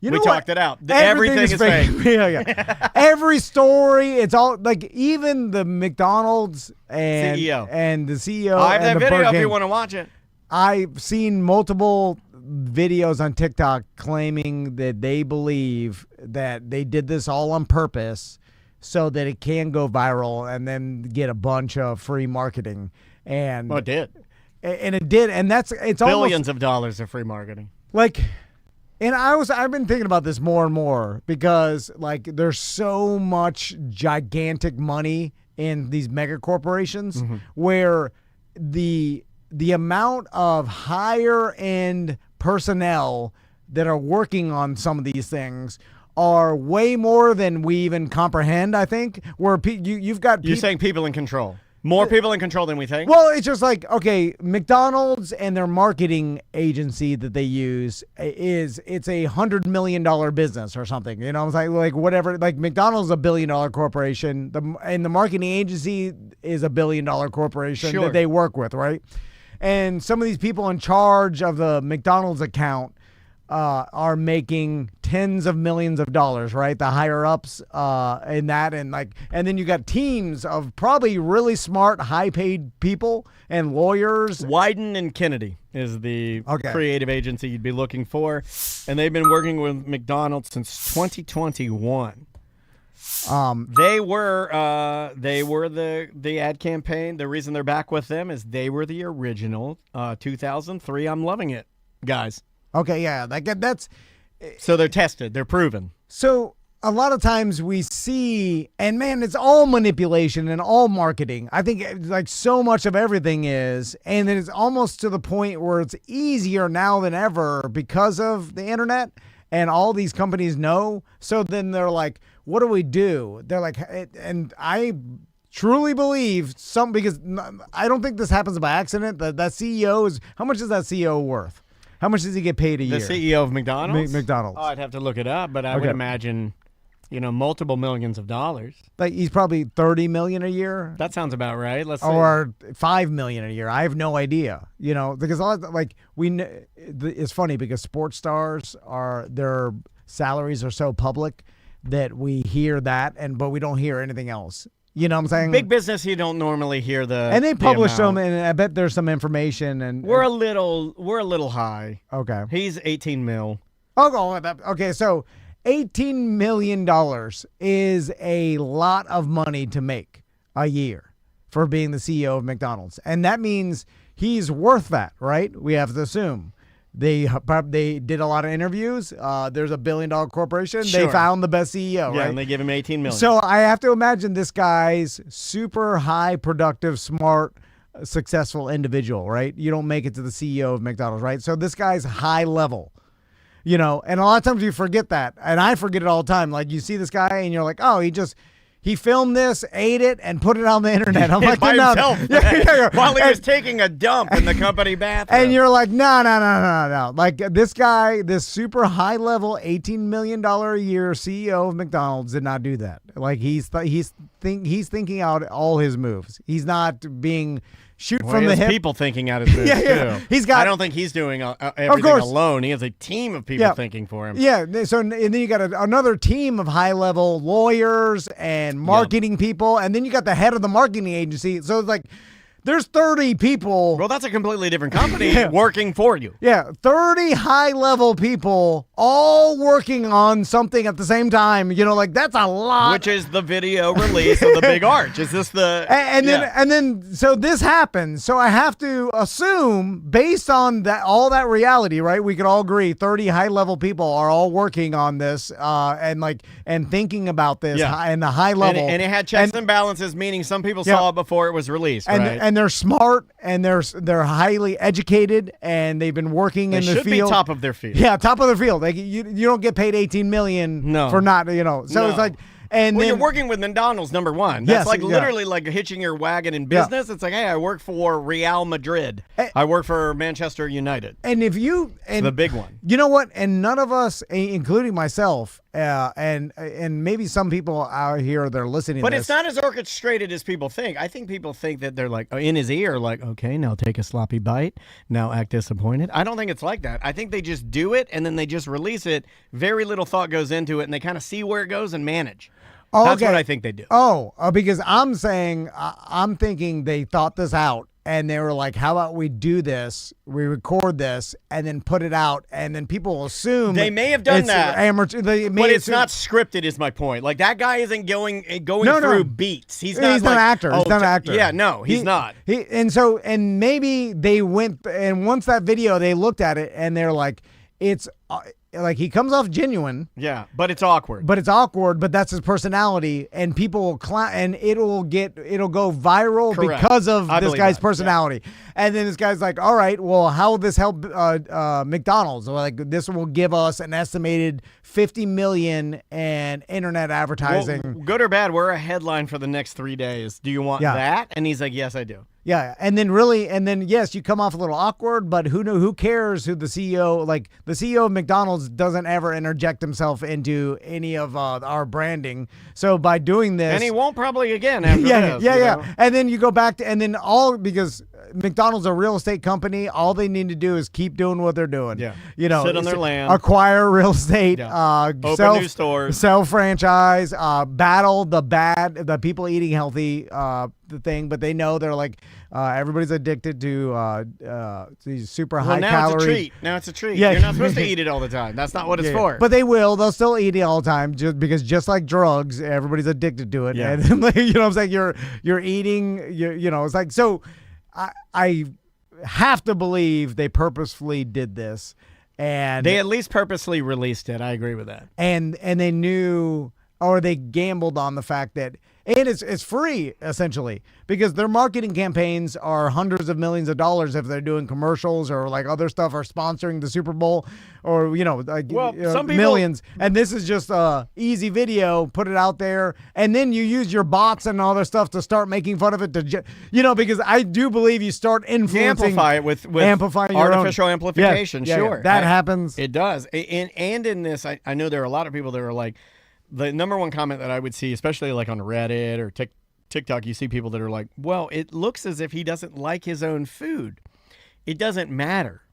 We talked it out. Everything is fake. Yeah. Every story, it's all like even the McDonald's and CEO. And the CEO. I have and that the video if Burger you want to watch it. I've seen multiple videos on TikTok claiming that they believe that they did this all on purpose so that it can go viral and then get a bunch of free marketing. And it did. And it did. And it's billions of dollars of free marketing. Like, and I've been thinking about this more and more because like there's so much gigantic money in these mega corporations where the amount of higher end personnel that are working on some of these things are way more than we even comprehend, I think, where you've got You're saying people in control. More people in control than we think? Well, it's just like, okay, McDonald's and their marketing agency that they use it's a $100 million business or something. You know what I'm saying? Like whatever, like McDonald's is $1 billion corporation. And the marketing agency is $1 billion corporation that they work with, right? And some of these people in charge of the McDonald's account are making tens of millions of dollars, right? The higher ups in that, and then you got teams of probably really smart, high paid people and lawyers. Wyden and Kennedy is the creative agency you'd be looking for, and they've been working with McDonald's since 2021. They were the ad campaign. The reason they're back with them is they were the original 2003 I'm Loving It guys. Okay, yeah, that's so they're tested, they're proven. So a lot of times we see, and man, it's all manipulation and all marketing. I think like so much of everything is, and it's almost to the point where it's easier now than ever because of the internet and all these companies know. So then they're like, what do we do? They're like, and I truly believe because I don't think this happens by accident. That CEO is, how much is that CEO worth? How much does he get paid a year? The CEO of McDonald's? McDonald's. Oh, I'd have to look it up, but I would imagine, multiple millions of dollars. Like he's probably $30 million a year. That sounds about right. Let's see. Or $5 million a year. I have no idea. Because a lot it's funny because sports stars they're salaries are so public that we hear that, but we don't hear anything else. You know what I'm saying? Big business, you don't normally hear and they publish amount. them, and I bet there's some information. And We're a little high. Okay. He's 18 mil. Okay, so $18 million is a lot of money to make a year for being the CEO of McDonald's. And that means he's worth that, right? We have to assume. They did a lot of interviews. There's a $1 billion corporation. Sure. They found the best CEO, Yeah, right? and they give him 18 million. So I have to imagine this guy's super high productive, smart, successful individual, right? You don't make it to the CEO of McDonald's, right? So this guy's high level. And a lot of times you forget that. And I forget it all the time. Like, you see this guy and you're like, oh, he filmed this, ate it, and put it on the internet. I'm like, by no. himself. Yeah. While he was taking a dump in the company bathroom. And you're like, no. Like, this guy, this super high level, $18 million a year CEO of McDonald's did not do that. Like, he's thinking out all his moves. He's not being from the hip. People thinking out his moves too. I don't think he's doing everything alone. He has a team of people thinking for him. Yeah. So and then you got another team of high level lawyers and marketing people, and then you got the head of the marketing agency. So it's like there's 30 people. Well, that's a completely different company working for you. Yeah, 30 high level people all working on something at the same time. Like, that's a lot. Which is the video release of the Big Arch. Is this the and then so this happens. So I have to assume, based on all that reality, right? We could all agree 30 high level people are all working on this and thinking about this and the high level. And it had checks and balances, meaning some people saw it before it was released, right? And they're smart, and they're highly educated, and they've been working in the field. They should be top of their field. Yeah, top of their field. Like, you don't get paid $18 million for not, So it's like, and then you're working with McDonald's, number one. That's literally like hitching your wagon in business. It's like, hey, I work for Real Madrid. I work for Manchester United. And if you it's the big one, you know what? And none of us, including myself, and maybe some people out here that are listening. But to it's not as orchestrated as people think. I think people think that they're like in his ear, like, okay, now take a sloppy bite, now act disappointed. I don't think it's like that. I think they just do it and then they just release it. Very little thought goes into it, and they kind of see where it goes and manage. Oh, that's what I think they do. Because I'm thinking they thought this out, and they were like, how about we do this, we record this, and then put it out, and then people will assume they may have done that. But it's not scripted, is my point. Like, that guy isn't going through beats. He's not an actor. He's not an actor. Yeah, no, he's not. And maybe they went, and once that video, they looked at it, and they're like, it's like, he comes off genuine. Yeah, but it's awkward. But that's his personality, and people will and it'll go viral. Correct. Because of this guy's that. personality. Yeah. And then this guy's like, all right, well, how will this help McDonald's? Like, this will give us an estimated $50 million in internet advertising. Well, good or bad, we're a headline for the next 3 days. Do you want that? And he's like, yes, I do. Yeah, and then yes, you come off a little awkward, but who cares who the CEO, like the CEO of McDonald's doesn't ever interject himself into any of our branding. So by doing this, and he won't probably again after this. Yeah. And then you go back to, because McDonald's is a real estate company, all they need to do is keep doing what they're doing. Yeah. Sit on their land, acquire real estate, open new stores, sell franchise, battle the people eating healthy the thing, but they know they're like everybody's addicted to these super high calorie. Now it's a treat. Yeah. You're not supposed to eat it all the time. That's not what it's for. But they'll still eat it all the time, just like drugs, everybody's addicted to it. Yeah. And you know what I'm saying? You're eating, it's like, so I have to believe they purposefully did this, and they at least purposely released it. I agree with that. And they knew, or they gambled on the fact that, and it's free, essentially, because their marketing campaigns are hundreds of millions of dollars if they're doing commercials or like other stuff, or sponsoring the Super Bowl, or some millions. And this is just a easy video, put it out there, and then you use your bots and all their stuff to start making fun of it. Because I do believe you start influencing, amplify it with amplifying artificial amplification. Sure, that happens. It does. And in this, I know there are a lot of people that are like, the number one comment that I would see, especially like on Reddit or TikTok, you see people that are like, well, it looks as if he doesn't like his own food. It doesn't matter.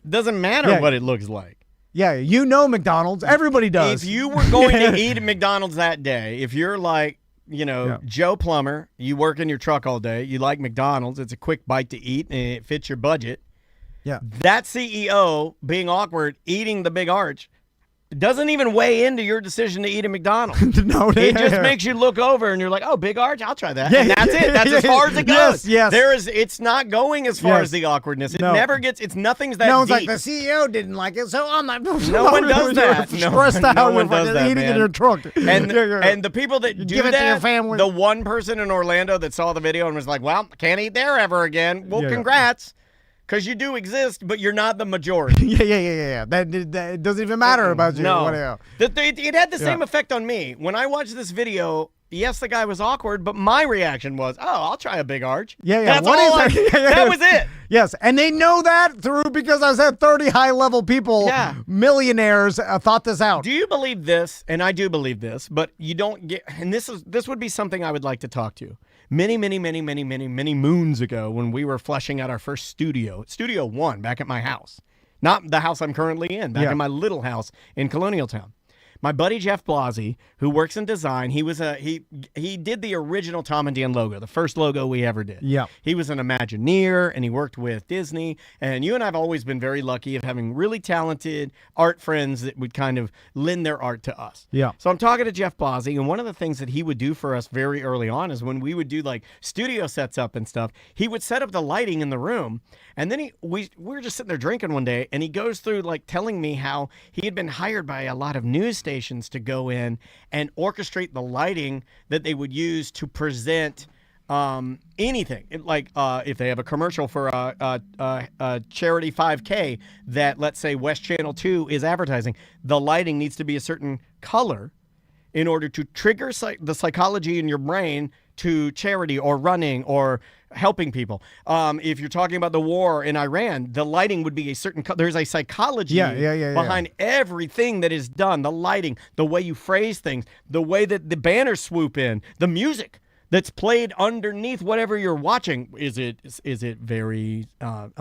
It doesn't matter what it looks like. Yeah, you know McDonald's. Everybody does. If you were going to eat at McDonald's that day, if you're like, Joe Plumber, you work in your truck all day, you like McDonald's, it's a quick bite to eat, and it fits your budget. Yeah. That CEO being awkward, eating the Big Arch, doesn't even weigh into your decision to eat at McDonald's. No, it just makes you look over and you're like, oh, Big Arch, I'll try that. And that's it. That's as far as it goes. Yes. It's not going as far as the awkwardness. It never gets, nothing's that no, it's deep. like the CEO didn't like it, so I'm not. No one does that. Stressed out. No one does that, eating man. in your truck. And the people that do give it that, to your family. the one person in Orlando that saw the video and was like, well, can't eat there ever again. Well, congrats. Because you do exist, but you're not the majority. Yeah. That doesn't even matter about you. No. It had the same effect on me. When I watched this video, yes, the guy was awkward, but my reaction was, oh, I'll try a Big Arch. Yeah. That's all that was it. Yes, and they know that through because I said 30 high-level people, millionaires, thought this out. Do you believe this? And I do believe this, but you don't get, and this would be something I would like to talk to. Many moons ago when we were fleshing out our first Studio 1 back at my house. Not the house I'm currently in, back in my little house in Colonial Town. My buddy Jeff Blasey, who works in design, he did the original Tom and Dan logo, the first logo we ever did. Yeah. He was an Imagineer, and he worked with Disney. And you and I have always been very lucky of having really talented art friends that would kind of lend their art to us. Yeah. So I'm talking to Jeff Blasey, and one of the things that he would do for us very early on is when we would do like studio sets up and stuff, he would set up the lighting in the room. And then we were just sitting there drinking one day, and he goes through like telling me how he had been hired by a lot of news stations to go in and orchestrate the lighting that they would use to present anything. Like if they have a commercial for a charity 5K that, let's say, West Channel 2 is advertising, the lighting needs to be a certain color in order to trigger the psychology in your brain to charity or running or helping people. If you're talking about the war in Iran, the lighting would be a certain color. There's a psychology behind everything that is done. The lighting, the way you phrase things, the way that the banners swoop in, the music that's played underneath whatever you're watching. Is it very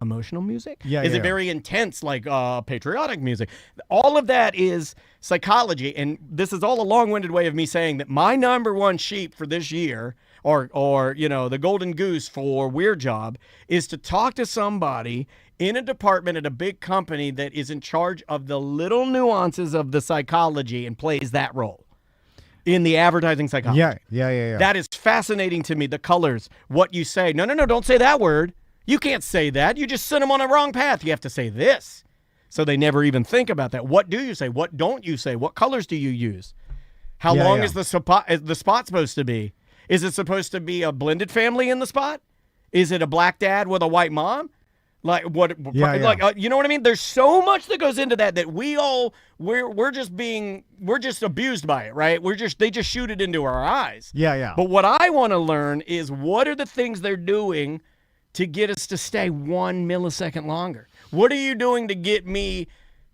emotional music? Is it very intense, like patriotic music? All of that is psychology, and this is all a long-winded way of me saying that my number one sheep for this year, or the golden goose for Weird Job, is to talk to somebody in a department at a big company that is in charge of the little nuances of the psychology and plays that role in the advertising psychology. Yeah. That is fascinating to me. The colors, what you say. No, don't say that word. You can't say that. You just sent them on a wrong path. You have to say this. So they never even think about that. What do you say? What don't you say? What colors do you use? How long is the spot supposed to be? Is it supposed to be a blended family in the spot? Is it a black dad with a white mom? Like what? You know what I mean? There's so much that goes into that we're just abused by it, right? They just shoot it into our eyes. Yeah. But what I want to learn is what are the things they're doing to get us to stay 1 millisecond longer? What are you doing to get me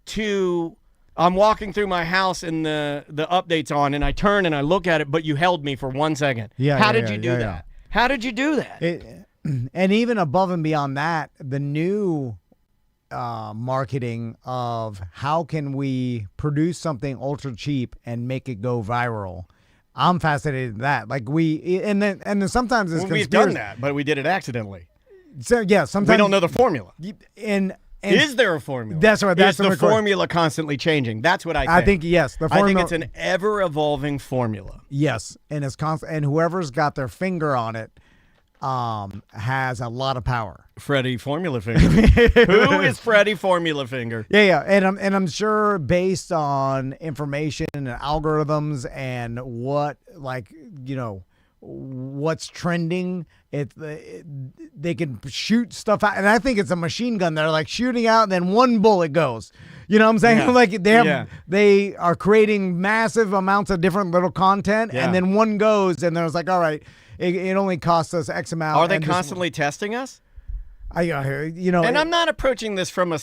to? I'm walking through my house and the update's on, and I turn and I look at it, but you held me for 1 second. How did you do that? How did you do that? And even above and beyond that, the new marketing of how can we produce something ultra cheap and make it go viral. I'm fascinated in that. Like and then sometimes it's we've done that, but we did it accidentally. So yeah, sometimes we don't know the formula. And is there a formula? That's right. That's is the formula constantly changing? That's what I think. I think yes. I think it's an ever-evolving formula. Yes, and it's constant. And whoever's got their finger on it has a lot of power. Freddie Formula Finger. Who is Freddie Formula Finger? Yeah. And I'm sure based on information and algorithms and what's trending, they can shoot stuff out, and I think it's a machine gun. They're like shooting out, and then one bullet goes. You know what I'm saying? Yeah. Like they are creating massive amounts of different little content, and then one goes, and there's like, all right. It only costs us X amount. Are they constantly testing us? And I'm not approaching this from an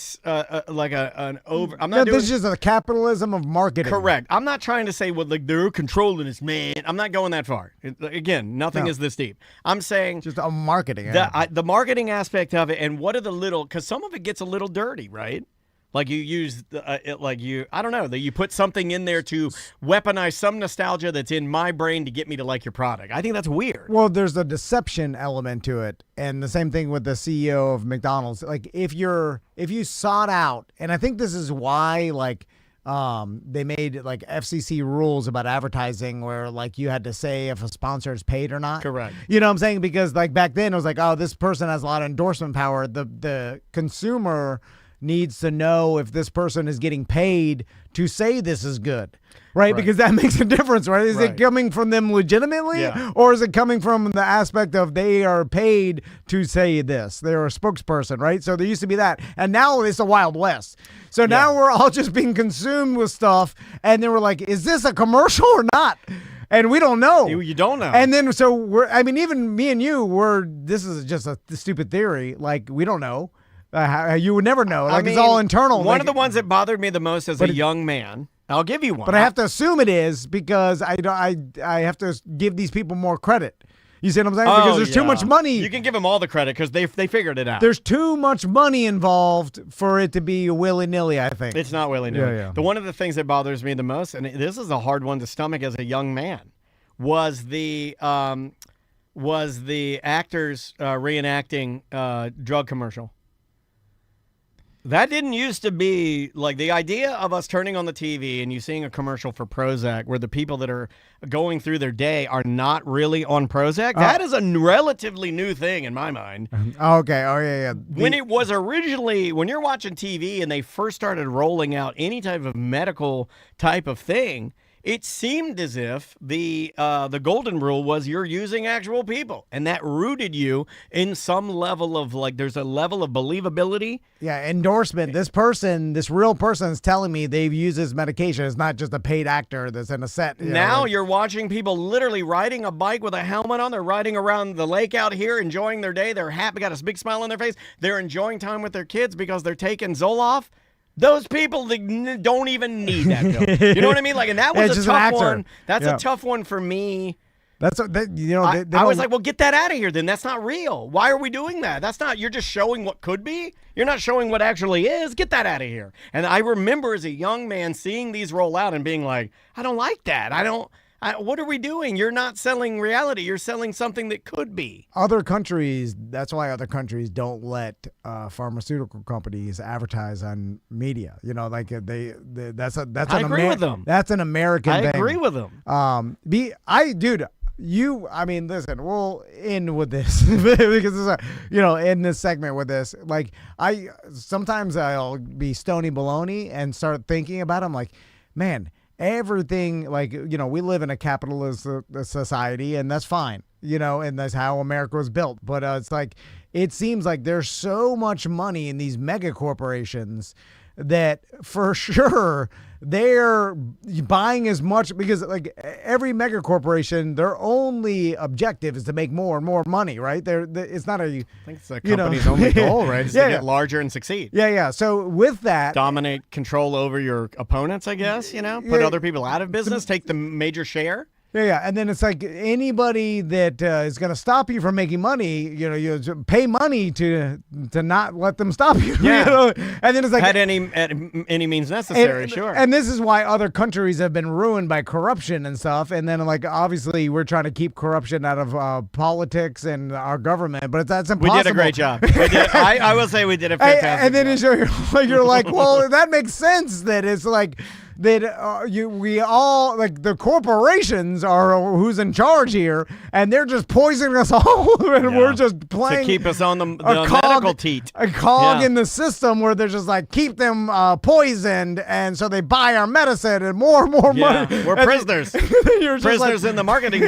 over. I'm this not doing. is just a capitalism of marketing. Correct. I'm not trying to say they're controlling us, man. I'm not going that far. Again, nothing is this deep. I'm saying just a marketing. The marketing aspect of it, and what are the little? Because some of it gets a little dirty, right? Like you use, I don't know, that you put something in there to weaponize some nostalgia that's in my brain to get me to like your product. I think that's weird. Well, there's a deception element to it, and the same thing with the CEO of McDonald's. Like if you sought out, and I think this is why they made like FCC rules about advertising where like you had to say if a sponsor is paid or not. Correct. You know what I'm saying? Because like back then it was like, oh, this person has a lot of endorsement power. The consumer needs to know if this person is getting paid to say this is good, right? Because that makes a difference, right? Is it coming from them legitimately, or is it coming from the aspect of they are paid to say this? They're a spokesperson, right? So there used to be that, and now it's the Wild West. So now we're all just being consumed with stuff, and then we're like, is this a commercial or not? And we don't know. You don't know. And then even me and you, this is just a stupid theory. Like, we don't know. You would never know. Like, it's all internal. One of the ones that bothered me the most as a young man, I'll give you one. But I have to assume it is because I have to give these people more credit. You see what I'm saying? Because there's too much money. You can give them all the credit because they figured it out. There's too much money involved for it to be willy-nilly, I think. It's not willy-nilly. Yeah. But one of the things that bothers me the most, and this is a hard one to stomach as a young man, was the actors reenacting drug commercial. That didn't used to be, like, the idea of us turning on the TV and you seeing a commercial for Prozac where the people that are going through their day are not really on Prozac. That is a relatively new thing in my mind. Okay. Oh, yeah. When it was originally, when you're watching TV and they first started rolling out any type of medical type of thing, it seemed as if the golden rule was you're using actual people, and that rooted you in some level of, like, there's a level of believability. Yeah, endorsement. This real person is telling me they've used this medication. It's not just a paid actor that's in a set. You're watching people literally riding a bike with a helmet on. They're riding around the lake out here, enjoying their day. They're happy, got a big smile on their face. They're enjoying time with their kids because they're taking Zoloft. Those people don't even need that pill. You know what I mean? Like, and that was a tough one. That's a tough one for me. I was like, well, get that out of here then. That's not real. Why are we doing that? That's not, you're just showing what could be. You're not showing what actually is. Get that out of here. And I remember as a young man seeing these roll out and being like, I don't like that. What are we doing? You're not selling reality. You're selling something that could be. Other countries, that's why other countries don't let pharmaceutical companies advertise on media. You know, like that's I agree with them. That's an American thing. I agree with them. Listen, we'll end with this because in this segment with this, like sometimes I'll be stony baloney and start thinking about it. I'm like, man, everything, like, we live in a capitalist society, and that's fine, and that's how America was built. But it's like, it seems like there's so much money in these mega corporations that for sure they're buying as much, because like every mega corporation, their only objective is to make more and more money, right? It's not I think it's the company's only goal, right? Is to get larger and succeed. Yeah. So with that, dominate, control over your opponents, I guess, put other people out of business, take the major share. Yeah, and then it's like anybody that is going to stop you from making money, you pay money to not let them stop you. Yeah. And then it's like at any means necessary, sure. And this is why other countries have been ruined by corruption and stuff. And then, like, obviously we're trying to keep corruption out of politics and our government, but that's impossible. We did a great job. I will say we did a fantastic job. And then you're like, well, that makes sense. That it's like that we all, like, the corporations are who's in charge here, and they're just poisoning us all, and we're just playing to keep us on the medical teat. A cog in the system where they're just like, keep them poisoned, and so they buy our medicine and more money. We're prisoners. Prisoners in the marketing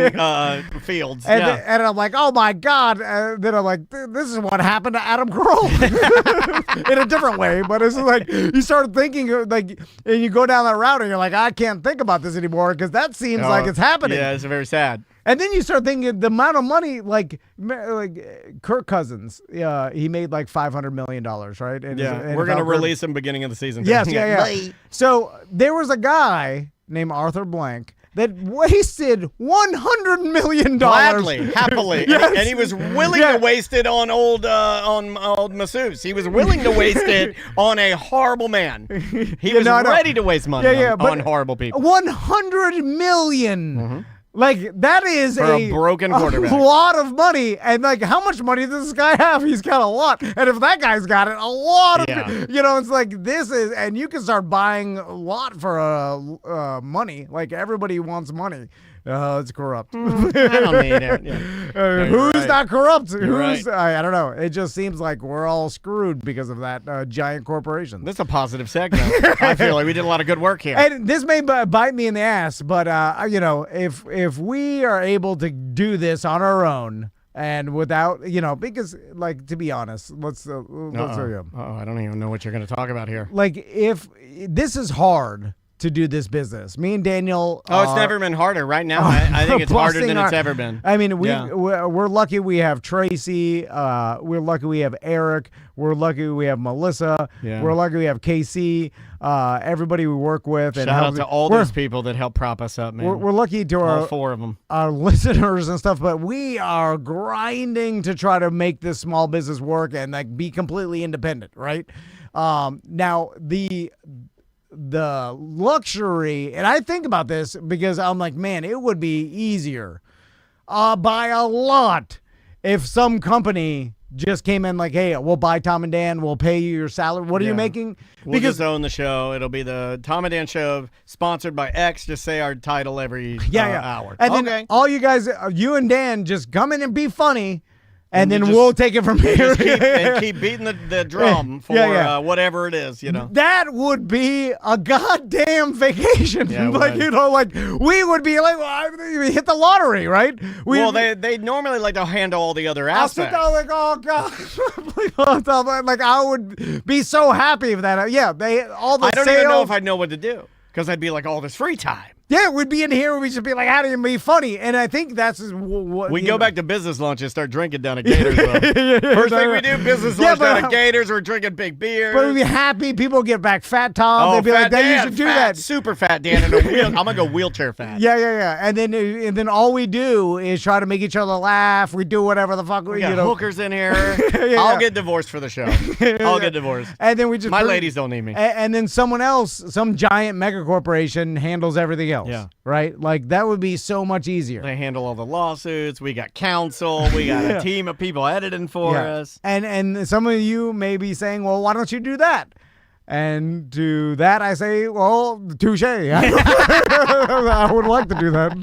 fields. And I'm like, oh my God. Then I'm like, this is what happened to Adam Carolla in a different way. But it's like, you start thinking, like, and you go down that route and you're like, I can't think about this anymore because that seems like it's happening. Yeah, it's very sad. And then you start thinking the amount of money, like Kirk Cousins, he made like $500 million, right? And we're going to release him beginning of the season. Yes, yeah. So there was a guy named Arthur Blank that wasted $100 million. Gladly, happily. Yes. And he was willing to waste it on old masseuse. He was willing to waste it on a horrible man. He was ready to waste money on horrible people. $100 million. Like, that is For a broken quarterback. A lot of money. And, like, how much money does this guy have? He's got a lot. And if that guy's got it, a lot of, you know, it's like, this is, and you can start buying a lot for money. Like, everybody wants money. It's corrupt. I don't need it. Yeah. Who's not corrupt? Right. I don't know. It just seems like we're all screwed because of that giant corporation. This is a positive segment. I feel like we did a lot of good work here. And this may bite me in the ass, but you know, if we are able to do this on our own and without, you know, because, like, to be honest, let's I don't even know what you're going to talk about here. Like, if this is hard to do this business. Me and Daniel. It's never been harder. Right now, I think it's harder than it's ever been. I mean, we're lucky we have Tracy. We're lucky we have Eric. We're lucky we have Melissa. Yeah. We're lucky we have KC. Everybody we work with. Shout out to all those people that help prop us up, man. We're lucky to all 4 of them. Our listeners and stuff, but we are grinding to try to make this small business work and, like, be completely independent, right? Now, the luxury, and I think about this because I'm like, man, it would be easier by a lot if some company just came in like, hey, we'll buy Tom and Dan, we'll pay you your salary. What are you making? We'll just own the show. It'll be the Tom and Dan Show, sponsored by X. Just say our title every hour. And then all you guys, you and Dan, just come in and be funny. And then we'll take it from here. Keep beating the drum for whatever it is, you know. That would be a goddamn vacation. Yeah, like, you know, like, we would be like, we hit the lottery, right? They normally like to handle all the other aspects. I'll sit down like, oh, God. Like, I would be so happy if that. Yeah, I don't even know if I'd know what to do because I'd be like, all this free time. Yeah, we'd be in here. We'd just be like, how do you be funny? And I think that's what we go back to business lunch and start drinking down at Gators. First thing we do, business lunch down at Gators. We're drinking big beers. But we'd be happy. People get back fat Tom. They'd be like, you should do that. Super fat Dan in a wheel. I'm gonna go wheelchair fat. Yeah. And then all we do is try to make each other laugh. We do whatever the fuck we got hookers in here. I'll get divorced for the show. I'll get divorced. And then we just my ladies don't need me. And then someone else, some giant mega corporation, handles everything else. Yeah. Right? Like, that would be so much easier. They handle all the lawsuits. We got counsel. We got a team of people editing for us. And some of you may be saying, well, why don't you do that? And to that, I say, well, touche. I would like to do that,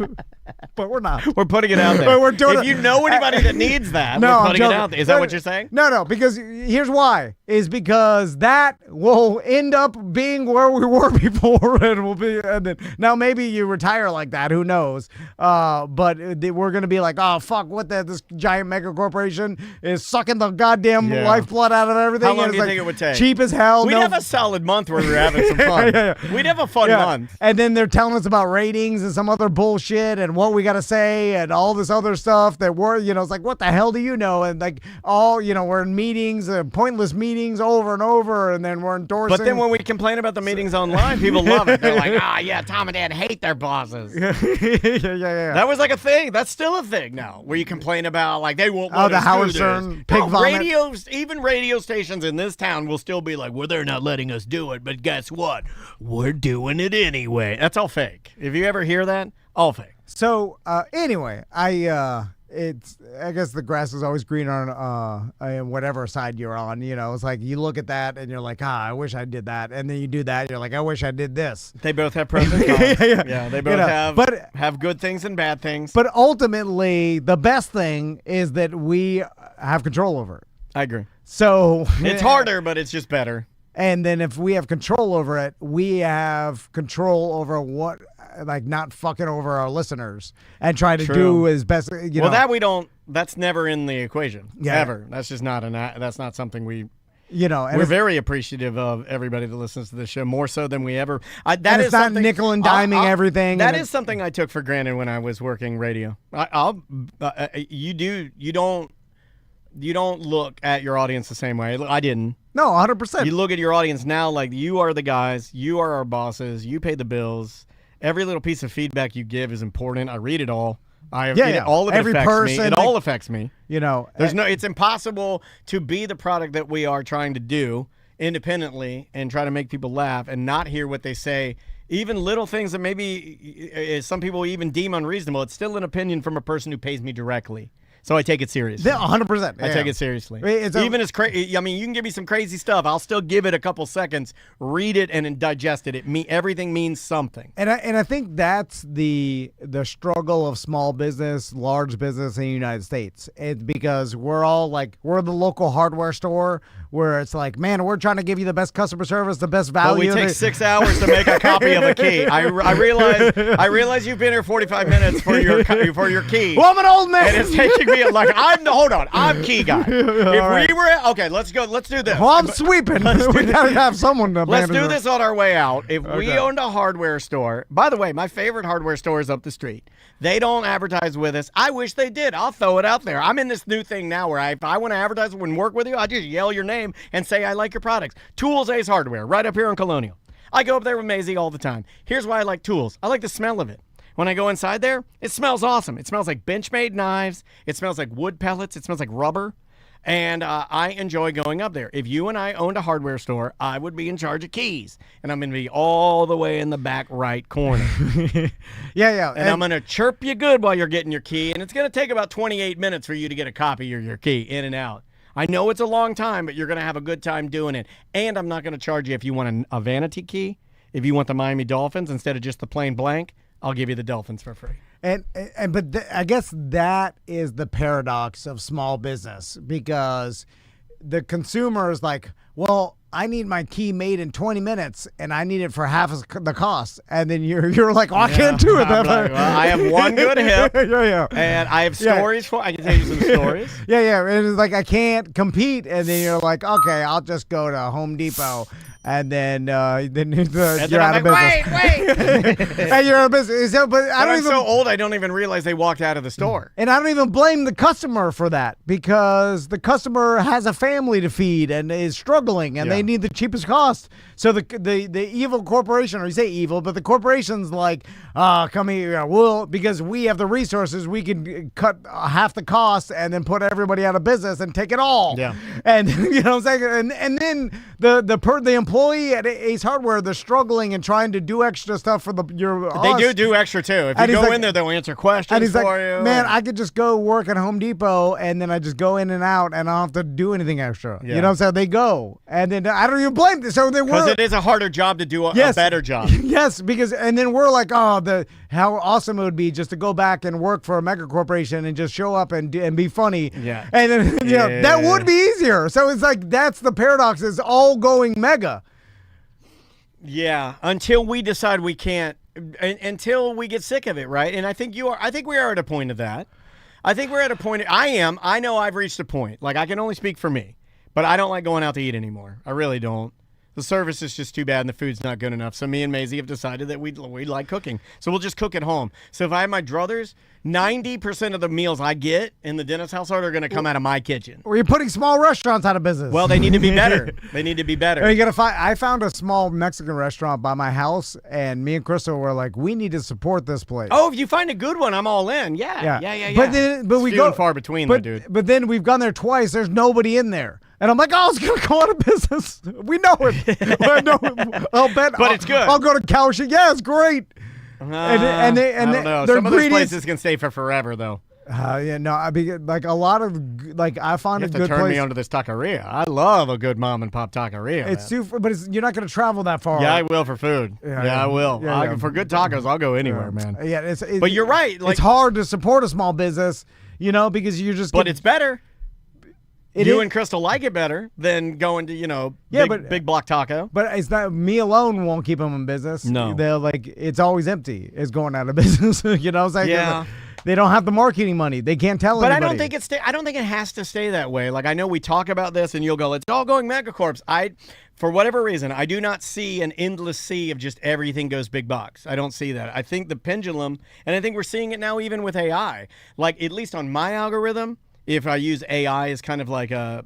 but we're not. We're putting it out there. We're doing if you know anybody that needs that, we're putting it out there. Is that what you're saying? No, because here's why. Is because that will end up being where we were before, and we'll be. And then, now maybe you retire like that. Who knows? But we're gonna be like, oh fuck, this giant mega corporation is sucking the goddamn lifeblood out of everything. How long do you think it would take? Cheap as hell. We'd have a solid month where we're having some fun. We'd have a fun month. And then they're telling us about ratings and some other bullshit and what we got to say and all this other stuff that we're, you know, it's like, what the hell do you know? And like, we're in meetings, pointless meetings over and over, and then we're endorsing. But then when we complain about the meetings online, people love it. They're like, Tom and Dan hate their bosses. Yeah. That was like a thing. That's still a thing now, where you complain about, like, they won't let us Howard do this. Stern pig vomit. Even radio stations in this town will still be like, well, they're not letting us do it, but guess what? We're doing it anyway. That's all fake. If you ever hear that, all fake. So anyway, I guess the grass is always greener on whatever side you're on. You know, it's like you look at that and you're like, I wish I did that, and then you do that, and you're like, I wish I did this. They both have pros and cons. Yeah, they both have good things and bad things. But ultimately, the best thing is that we have control over it. I agree. So it's harder, but it's just better. And then if we have control over it, we have control over what, like, not fucking over our listeners and try to do as best, you know. That we don't, that's never in the equation. Yeah. Ever. That's just not that's not something we, you know. And we're very appreciative of everybody that listens to the show, more so than we ever. That is not nickel and diming everything. That is something I took for granted when I was working radio. You don't look at your audience the same way. I didn't. No, 100%. You look at your audience now like you are the guys, you are our bosses, you pay the bills, every little piece of feedback you give is important. I read it all. All of it every affects person, me. It all affects me. It's impossible to be the product that we are trying to do independently and try to make people laugh and not hear what they say. Even little things that maybe some people even deem unreasonable, it's still an opinion from a person who pays me directly. So I take it seriously. 100%. I take it seriously. Even as crazy. I mean, you can give me some crazy stuff. I'll still give it a couple seconds, read it, and then digest it. Everything means something. And I think that's the struggle of small business, large business in the United States. It's because we're the local hardware store where it's like, man, we're trying to give you the best customer service, the best value. But we take 6 hours to make a copy of a key. I realize you've been here 45 minutes for your key. Well, I'm an old man. And it's taking me I'm key guy. Let's go. Let's do this. Well, I'm sweeping. We gotta have someone to Let's manage do it. this on our way out. If we owned a hardware store, by the way, my favorite hardware store is up the street. They don't advertise with us. I wish they did. I'll throw it out there. I'm in this new thing now where if I want to advertise and work with you, I just yell your name and say I like your products. Tools Ace Hardware, right up here in Colonial. I go up there with Maisie all the time. Here's why I like Tools. I like the smell of it. When I go inside there, it smells awesome. It smells like Benchmade knives. It smells like wood pellets. It smells like rubber. And I enjoy going up there. If you and I owned a hardware store, I would be in charge of keys. And I'm going to be all the way in the back right corner. Yeah. And I'm going to chirp you good while you're getting your key. And it's going to take about 28 minutes for you to get a copy of your key in and out. I know it's a long time, but you're going to have a good time doing it. And I'm not going to charge you if you want a vanity key. If you want the Miami Dolphins instead of just the plain blank, I'll give you the Dolphins for free. I guess that is the paradox of small business, because the consumer is like, well, I need my key made in 20 minutes and I need it for half the cost. And then you're like, oh, I can't do it. I have one good hip. Yeah. And I have stories I can tell you some stories. Yeah. And it's like, I can't compete. And then you're like, okay, I'll just go to Home Depot. And then you're out of business. And you're out of business. But I'm so old, I don't even realize they walked out of the store. And I don't even blame the customer for that, because the customer has a family to feed and is struggling, and they need the cheapest cost. So the evil corporation, or you say evil, but the corporation's like, come here, because we have the resources, we can cut half the cost and then put everybody out of business and take it all. Yeah. And you know what I'm saying? And then the employee at Ace Hardware, they're struggling and trying to do extra stuff for They do extra too. If you go in there, they'll answer questions for you. Man, I could just go work at Home Depot and then I just go in and out and I don't have to do anything extra. Yeah. You know what I'm saying? They go. And then I don't even blame them. So they were. Because it is a harder job to do a better job. Yes, and then we're like, how awesome it would be just to go back and work for a mega corporation and just show up and be funny. Yeah. And then that would be easier. So it's like, that's the paradox, is all going mega. Yeah, until we decide we can't, until we get sick of it, right? And I think we are at a point of that. I think we're at a point. I know I've reached a point. Like, I can only speak for me, but I don't like going out to eat anymore. I really don't. The service is just too bad and the food's not good enough. So me and Maisie have decided that we like cooking. So we'll just cook at home. So if I have my druthers, 90% of the meals I get in the Dennis household are going to come out of my kitchen. Or you're putting small restaurants out of business. Well, they need to be better. I found a small Mexican restaurant by my house, and me and Crystal were like, we need to support this place. Oh, if you find a good one, I'm all in. Yeah. But we go far between, dude. But then we've gone there twice. There's nobody in there. And I'm like, it's going to go out of business. We know it. I'll bet. But it's good. I'll go to Cowshed. Yeah, it's great. I don't know. Some of those places can stay for forever, though. I mean, like a lot of, I found a good place. You have to turn me onto this taqueria. I love a good mom and pop taqueria. It's but you're not going to travel that far. Yeah, I will for food. Yeah, I will. For good tacos, I'll go anywhere, man. Yeah, but you're right. It's hard to support a small business, because you're just. But it's better. And Crystal like it better than going to, big block taco. But it's not, me alone won't keep them in business. No. They're like, it's always empty. It's going out of business. You know what I'm saying? Yeah. They don't have the marketing money. They can't tell anybody. But I don't think it has to stay that way. Like, I know we talk about this and you'll go, it's all going megacorps. For whatever reason, I do not see an endless sea of just everything goes big box. I don't see that. I think the pendulum, and I think we're seeing it now even with AI. Like, at least on my algorithm, if I use AI as kind of like a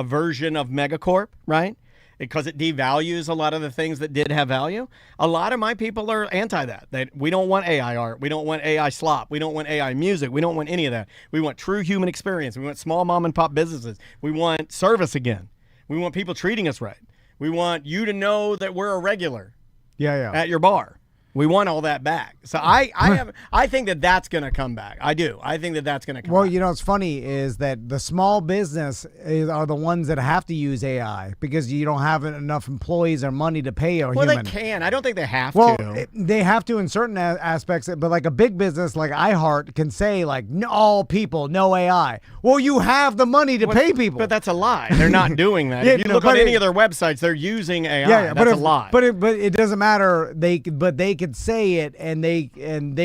version of Megacorp, right? because it devalues a lot of the things that did have value. A lot of my people are anti that. We don't want AI art. We don't want AI slop. We don't want AI music. We don't want any of that. We want true human experience. We want small mom and pop businesses. We want service again. We want people treating us right. We want you to know that we're a regular at your bar. We want all that back. So I think that that's going to come back. I do. I think that that's going to come back. Well, you know, what's funny is that the small business are the ones that have to use AI because you don't have enough employees or money to pay a human. Well, they can. I don't think they have well, to. They have to in certain aspects, but like a big business like iHeart can say like, no, all people, no AI. Well, you have the money to pay people. But that's a lie. They're not doing that. If you look on any of their websites, they're using AI. That's a lie. But it doesn't matter. They could say it and they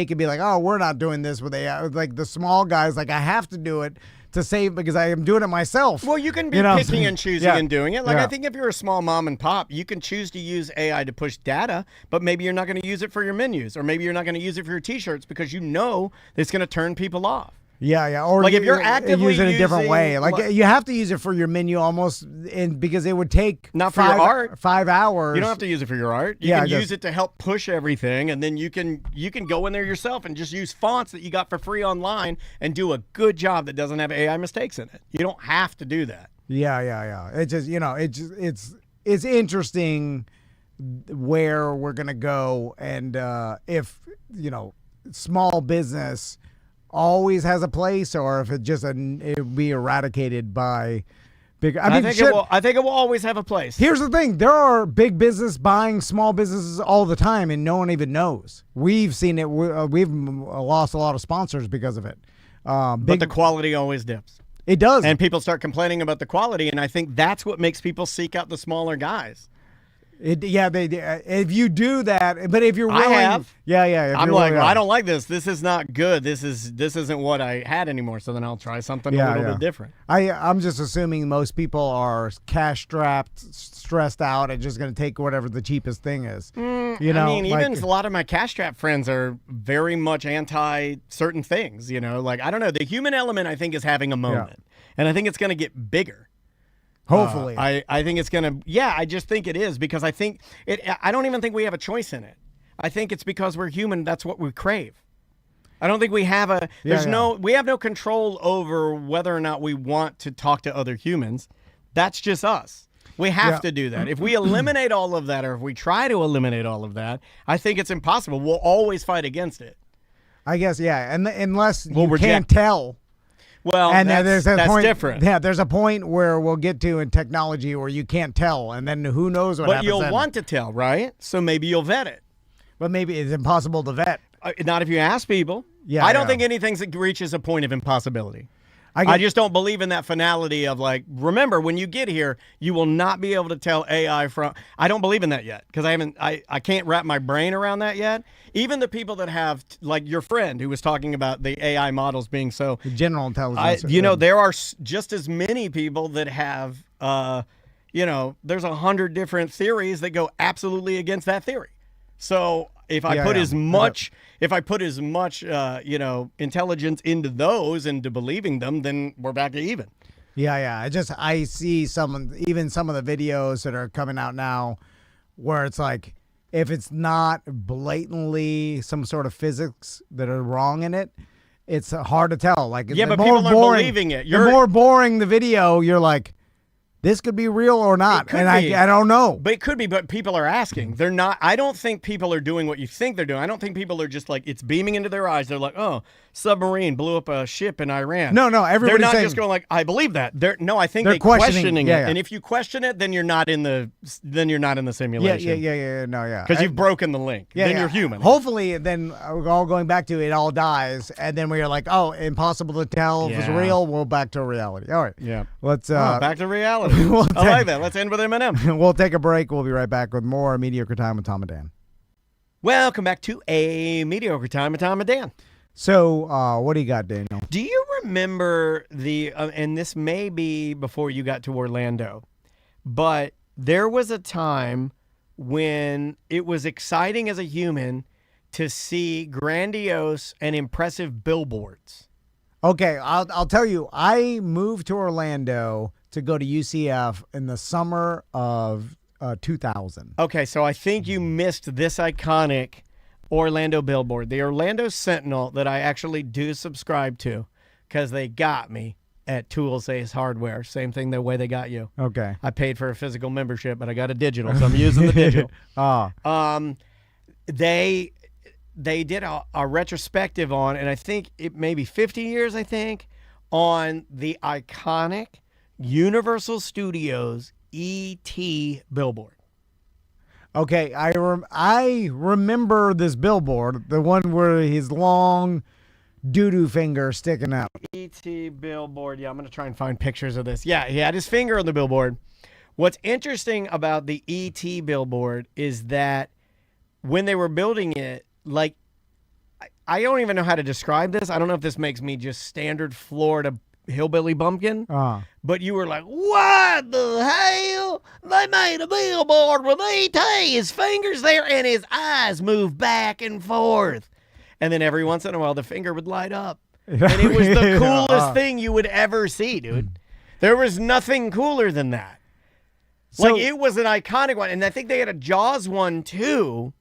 could be like, oh, we're not doing this with AI. Like the small guys, like I have to do it to save because I am doing it myself. Well, you can be picking and choosing and doing it. Like I think if you're a small mom and pop, you can choose to use AI to push data, but maybe you're not going to use it for your menus, or maybe you're not going to use it for your T-shirts because you know it's going to turn people off. Yeah. Or like if you're actively use it in a different way, like you have to use it for your menu almost, because it would take not for your art 5 hours. You don't have to use it for your art. You can use it to help push everything, and then you can go in there yourself and just use fonts that you got for free online and do a good job that doesn't have AI mistakes in it. You don't have to do that. Yeah. It just it's interesting where we're gonna go, and if small business always has a place, or if it would be eradicated by big. I think it will always have a place. Here's the thing: there are big business buying small businesses all the time, and no one even knows. We've seen it. We've lost a lot of sponsors because of it. But the quality always dips. It does, and people start complaining about the quality, and I think that's what makes people seek out the smaller guys. If you do that, but if you're willing, I have. I'm like, willing, I don't like this. This is not good. This isn't what I had anymore. So then I'll try something a little bit different. I'm just assuming most people are cash strapped, stressed out, and just going to take whatever the cheapest thing is. I mean, even a lot of my cash strapped friends are very much anti certain things. Like I don't know. The human element, I think, is having a moment, and I think it's going to get bigger. Hopefully. I think it's going to, I just think it is, because I don't even think we have a choice in it. I think it's because we're human. That's what we crave. I don't think we have we have no control over whether or not we want to talk to other humans. That's just us. We have to do that. If we eliminate all of that, or if we try to eliminate all of that, I think it's impossible. We'll always fight against it. I guess, and unless you can't tell. Well, and that's point, different. Yeah, there's a point where we'll get to in technology where you can't tell, and then who knows what happens. But you'll want to tell, right? So maybe you'll vet it. But maybe it's impossible to vet. Not if you ask people. I don't think anything reaches a point of impossibility. I just don't believe in that finality of like, remember, when you get here, you will not be able to tell AI from. I don't believe in that yet, because I can't wrap my brain around that yet. Even the people that have, like your friend who was talking about the AI models being so the general intelligence. There are just as many people that have, there's 100 different theories that go absolutely against that theory. So if I put as much intelligence into those and to believing them, then we're back to even. I see some of the videos that are coming out now where it's like, if it's not blatantly some sort of physics that are wrong in it, it's hard to tell. Like, but people aren't believing it. The more boring the video, you're like, this could be real or not, and I don't know. But it could be, but people are asking. They're not. I don't think people are doing what you think they're doing. I don't think people are just like, it's beaming into their eyes. They're like, oh, submarine blew up a ship in Iran. No, everybody's They're not saying, just going like, I believe that. I think they're questioning it. And if you question it, then you're not in the simulation. Because you've broken the link. Then you're human. Hopefully, then we're all going back to it all dies, and then we're like, oh, impossible to tell if it's real. We're back to reality. All right. Yeah. Let's back to reality. I like that. Let's end with Eminem. We'll take a break. We'll be right back with more Mediocre Time with Tom and Dan. Welcome back to A Mediocre Time with Tom and Dan. So, what do you got, Daniel? Do you remember and this may be before you got to Orlando, but there was a time when it was exciting as a human to see grandiose and impressive billboards. Okay, I'll tell you, I moved to Orlando to go to UCF in the summer of 2000. Okay, so I think you missed this iconic Orlando billboard, the Orlando Sentinel, that I actually do subscribe to because they got me at Tools Ace Hardware. Same thing the way they got you. Okay. I paid for a physical membership, but I got a digital, so I'm using the digital. They did a retrospective on, and I think it may be 50 years, on the iconic Universal Studios E.T. billboard. Okay, I remember this billboard, the one where his long doo-doo finger sticking out. E.T. billboard. Yeah, I'm going to try and find pictures of this. Yeah, he had his finger on the billboard. What's interesting about the E.T. billboard is that when they were building it, like, I don't even know how to describe this. I don't know if this makes me just standard Florida hillbilly bumpkin, but you were like, what the hell? They made a billboard with E.T. His fingers there and his eyes move back and forth. And then every once in a while, the finger would light up. And it was the coolest thing you would ever see, dude. There was nothing cooler than that. Like, it was an iconic one. And I think they had a Jaws one, too.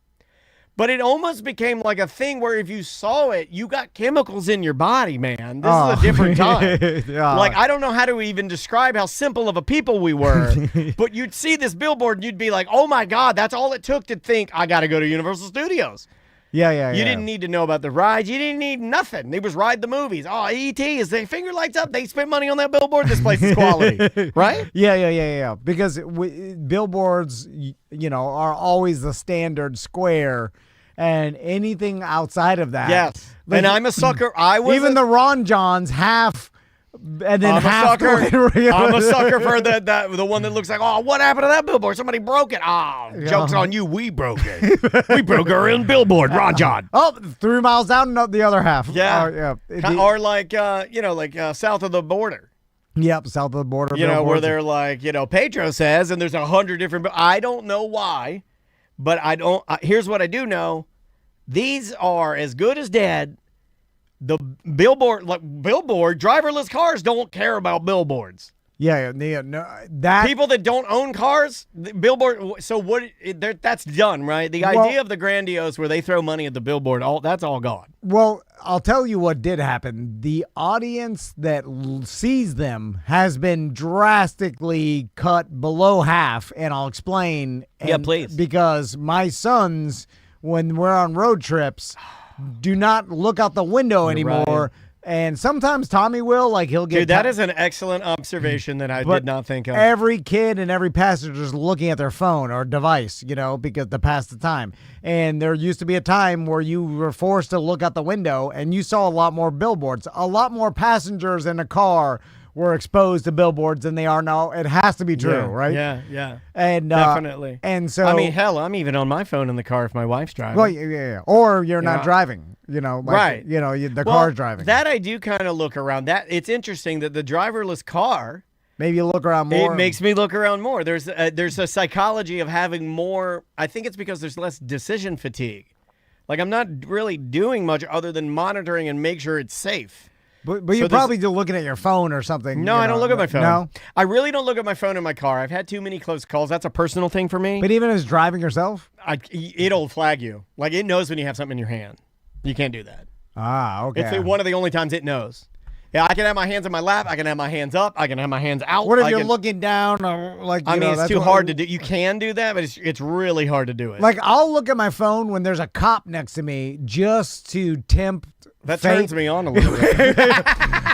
But it almost became like a thing where if you saw it, you got chemicals in your body, man. This is a different time. Like, I don't know how to even describe how simple of a people we were. But you'd see this billboard and you'd be like, oh, my God, that's all it took to think, I got to go to Universal Studios. Yeah. You didn't need to know about the rides. You didn't need nothing. It was ride the movies. Oh, E.T. is their finger lights up. They spent money on that billboard. This place is quality, right? Yeah. Because billboards, are always the standard square, and anything outside of that. Yes. Like, and I'm a sucker. Even the Ron Johns half. And then half. I'm a sucker for the one that looks like, oh, what happened to that billboard? Somebody broke it. Oh, joke's on you. We broke it. We broke our own billboard, Ron John. Oh, 3 miles down, the other half. Yeah. Or like, south of the border. Yep, south of the border. Where they're like, Pedro says, and there's 100 different. I don't know why, but here's what I do know. These are as good as dead. The billboard, driverless cars don't care about billboards. Yeah, that people that don't own cars, billboard. So that's done, right? The idea of the grandiose, where they throw money at the billboard, that's all gone. Well, I'll tell you what did happen. The audience that sees them has been drastically cut below half, and I'll explain. Yeah, please. Because my sons, when we're on road trips, do not look out the window anymore. Right. And sometimes Tommy will, he'll get... Dude, that is an excellent observation that I did not think of. Every kid and every passenger is looking at their phone or device, because to pass the time. And there used to be a time where you were forced to look out the window and you saw a lot more billboards. A lot more passengers in a car were exposed to billboards than they are now. It has to be true, right? Yeah. And definitely. And so... I mean, hell, I'm even on my phone in the car if my wife's driving. Well, yeah. Or you're not driving, right. The car's driving. That I do kind of look around. It's interesting that the driverless car... Maybe you look around more. It makes me look around more. There's a psychology of having more... I think it's because there's less decision fatigue. Like, I'm not really doing much other than monitoring and make sure it's safe. But you're probably still looking at your phone or something. No, I don't look at my phone. No? I really don't look at my phone in my car. I've had too many close calls. That's a personal thing for me. But even as driving yourself? It'll flag you. Like, it knows when you have something in your hand. You can't do that. Ah, okay. It's one of the only times it knows. Yeah, I can have my hands in my lap. I can have my hands up. I can have my hands out. What if you're looking down? Or it's too hard to do. You can do that, but it's really hard to do it. Like, I'll look at my phone when there's a cop next to me just to tempt That turns me on a little bit.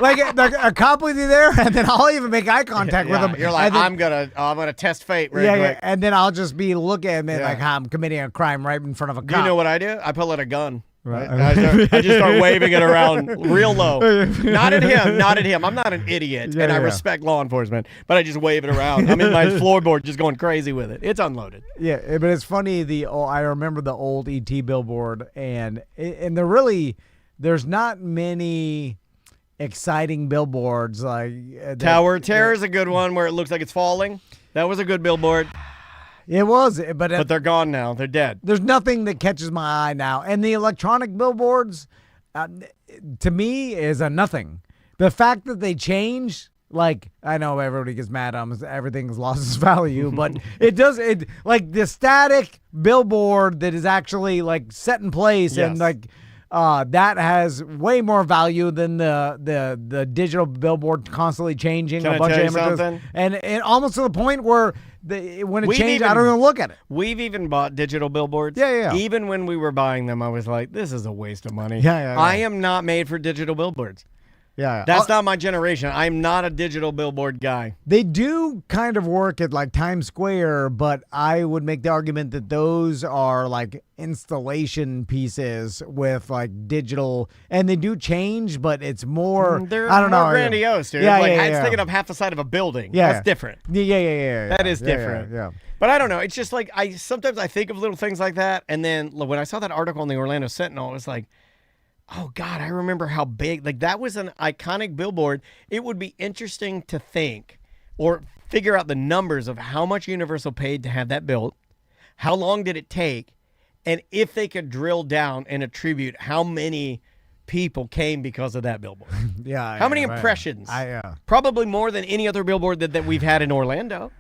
like a cop with you there, and then I'll even make eye contact with him. You're like, then, I'm gonna test fate real quick. Yeah, and then I'll just be looking at him like I'm committing a crime right in front of a cop. Do you know what I do? I pull out a gun. Right. I just start waving it around real low. Not at him. I'm not an idiot, and I respect law enforcement, but I just wave it around. I'm in my floorboard just going crazy with it. It's unloaded. Yeah, but it's funny. I remember the old ET billboard, and there's not many exciting billboards like Tower of Terror is a good one where it looks like it's falling. That was a good billboard. It was, but they're gone now. They're dead. There's nothing that catches my eye now. And the electronic billboards, to me, is a nothing. The fact that they change like, I know everybody gets mad on everything's lost its value, but it like the static billboard that is actually like set in place and like that has way more value than the digital billboard constantly changing Can a I bunch tell of you images, something? and almost to the point where when it We've changed, I even- don't even look at it. We've even bought digital billboards. Yeah. Even when we were buying them, I was like, this is a waste of money. Yeah. I am not made for digital billboards. Yeah, That's not my generation. I'm not a digital billboard guy. They do kind of work at like Times Square, but I would make the argument that those are like installation pieces with like digital, and they do change, but it's more. They're I don't know. more grandiose, dude. Yeah, like yeah, it's yeah. taking up half the side of a building. Yeah. That's different. Yeah. That is Yeah, different. Yeah. But I don't know. It's just like sometimes I think of little things like that, and then when I saw that article in the Orlando Sentinel, it was like, oh God, I remember how big. Like that was an iconic billboard. It would be interesting to think or figure out the numbers of how much Universal paid to have that built, how long did it take, and if they could drill down and attribute how many people came because of that billboard. Yeah. How many right. impressions? Yeah. Probably more than any other billboard that we've had in Orlando.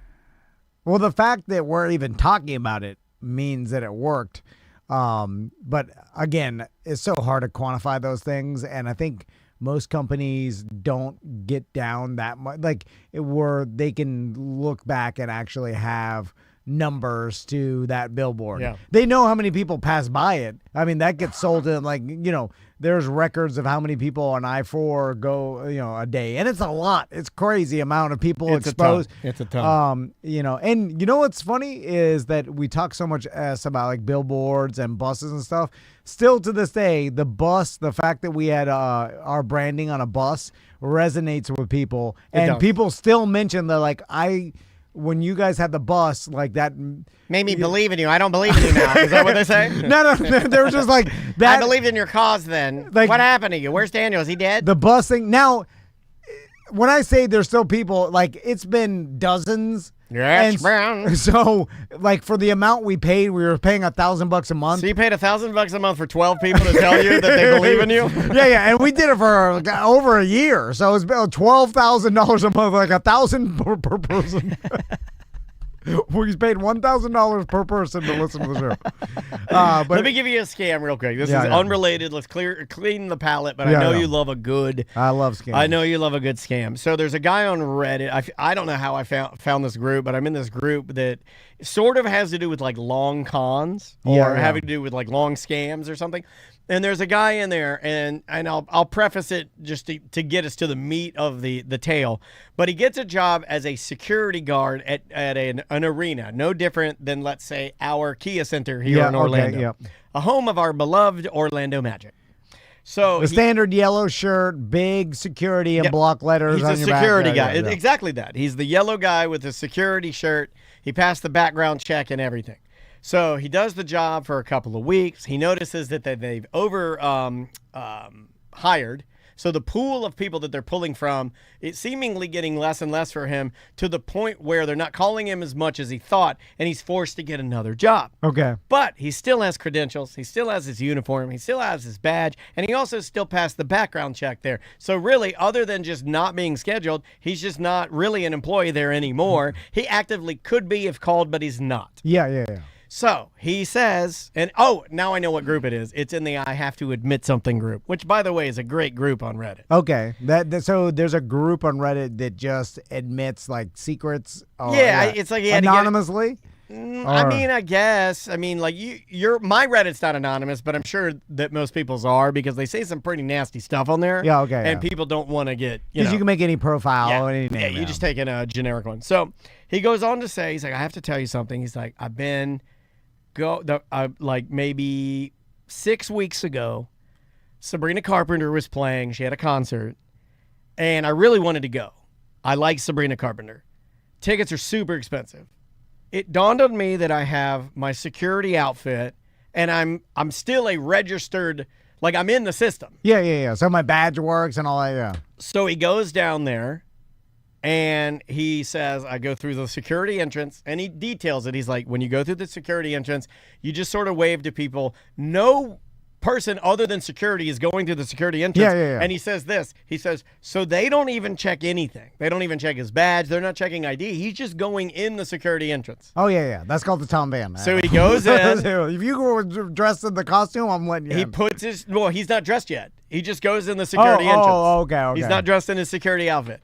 Well, the fact that we're even talking about it means that it worked. But again, it's so hard to quantify those things, and I think most companies don't get down that much. Like where they can look back and actually have numbers to that billboard. Yeah. They know how many people pass by it. I mean, that gets sold in like, there's records of how many people on I-4 go, a day. And it's a lot. It's crazy amount of people exposed. It's a ton. And what's funny is that we talk so much about like billboards and buses and stuff. Still to this day, the fact that we had our branding on a bus resonates with people. And people still mention that like when you guys had the bus, like that made me believe in you. I don't believe in you now. Is that what they say? No, they were just like that. I believed in your cause then. Like, what happened to you? Where's Daniel? Is he dead? The bus thing. Now, when I say there's still people, like it's been dozens. Yes, and Brown. So, like for the amount we paid, we were paying $1,000 a month. So you paid $1,000 a month for 12 people to tell you that they believe in you? Yeah, and we did it for over a year. So it's $12,000 a month, like $1,000 per person. We paid $1,000 per person to listen to the show. But let me give you a scam real quick. This is Yeah. unrelated. Let's clean the palette, but Yeah, I know yeah. you love a good. I love scams. I know you love a good scam. So there's a guy on Reddit. I don't know how I found this group, but I'm in this group that sort of has to do with like long cons or Yeah. having to do with like long scams or something. And there's a guy in there, and I'll preface it just to get us to the meat of the tale. But he gets a job as a security guard at an arena, no different than, let's say, our Kia Center here in Orlando, a home of our beloved Orlando Magic. So the standard yellow shirt, big security and block letters he's on a your back. security guy. Yeah. Exactly that. He's the yellow guy with the security shirt. He passed the background check and everything. So he does the job for a couple of weeks. He notices that they've hired. So the pool of people that they're pulling from, it's seemingly getting less and less for him to the point where they're not calling him as much as he thought, and he's forced to get another job. Okay. But he still has credentials. He still has his uniform. He still has his badge. And he also still passed the background check there. So really, other than just not being scheduled, he's just not really an employee there anymore. He actively could be if called, but he's not. Yeah. So he says, and now I know what group it is. It's in the I Have to Admit Something group, which, by the way, is a great group on Reddit. Okay. So there's a group on Reddit that just admits like secrets. It's like he had to get- anonymously. I mean, I guess. I mean, like my Reddit's not anonymous, but I'm sure that most people's are because they say some pretty nasty stuff on there. Yeah, okay, And yeah. people don't want to get Because you can make any profile or any name. Yeah, you just take in a generic one. So he goes on to say, he's like, I have to tell you something. He's like, I've been like maybe 6 weeks ago, Sabrina Carpenter was playing. She had a concert, and I really wanted to go. I like Sabrina Carpenter. Tickets are super expensive. It dawned on me that I have my security outfit, and I'm still a registered, like I'm in the system. Yeah. So my badge works and all that. Yeah. So he goes down there, and he says, I go through the security entrance, and he details it. He's like, when you go through the security entrance, you just sort of wave to people. No person other than security is going through the security entrance. Yeah. And he says this. He says, so they don't even check anything. They don't even check his badge. They're not checking ID. He's just going in the security entrance. Oh, yeah. That's called the Tom Van. So he goes in. If you were dressed in the costume, I'm letting you He in. puts his, well, he's not dressed yet. He just goes in the security entrance. Oh, okay. He's not dressed in his security outfit.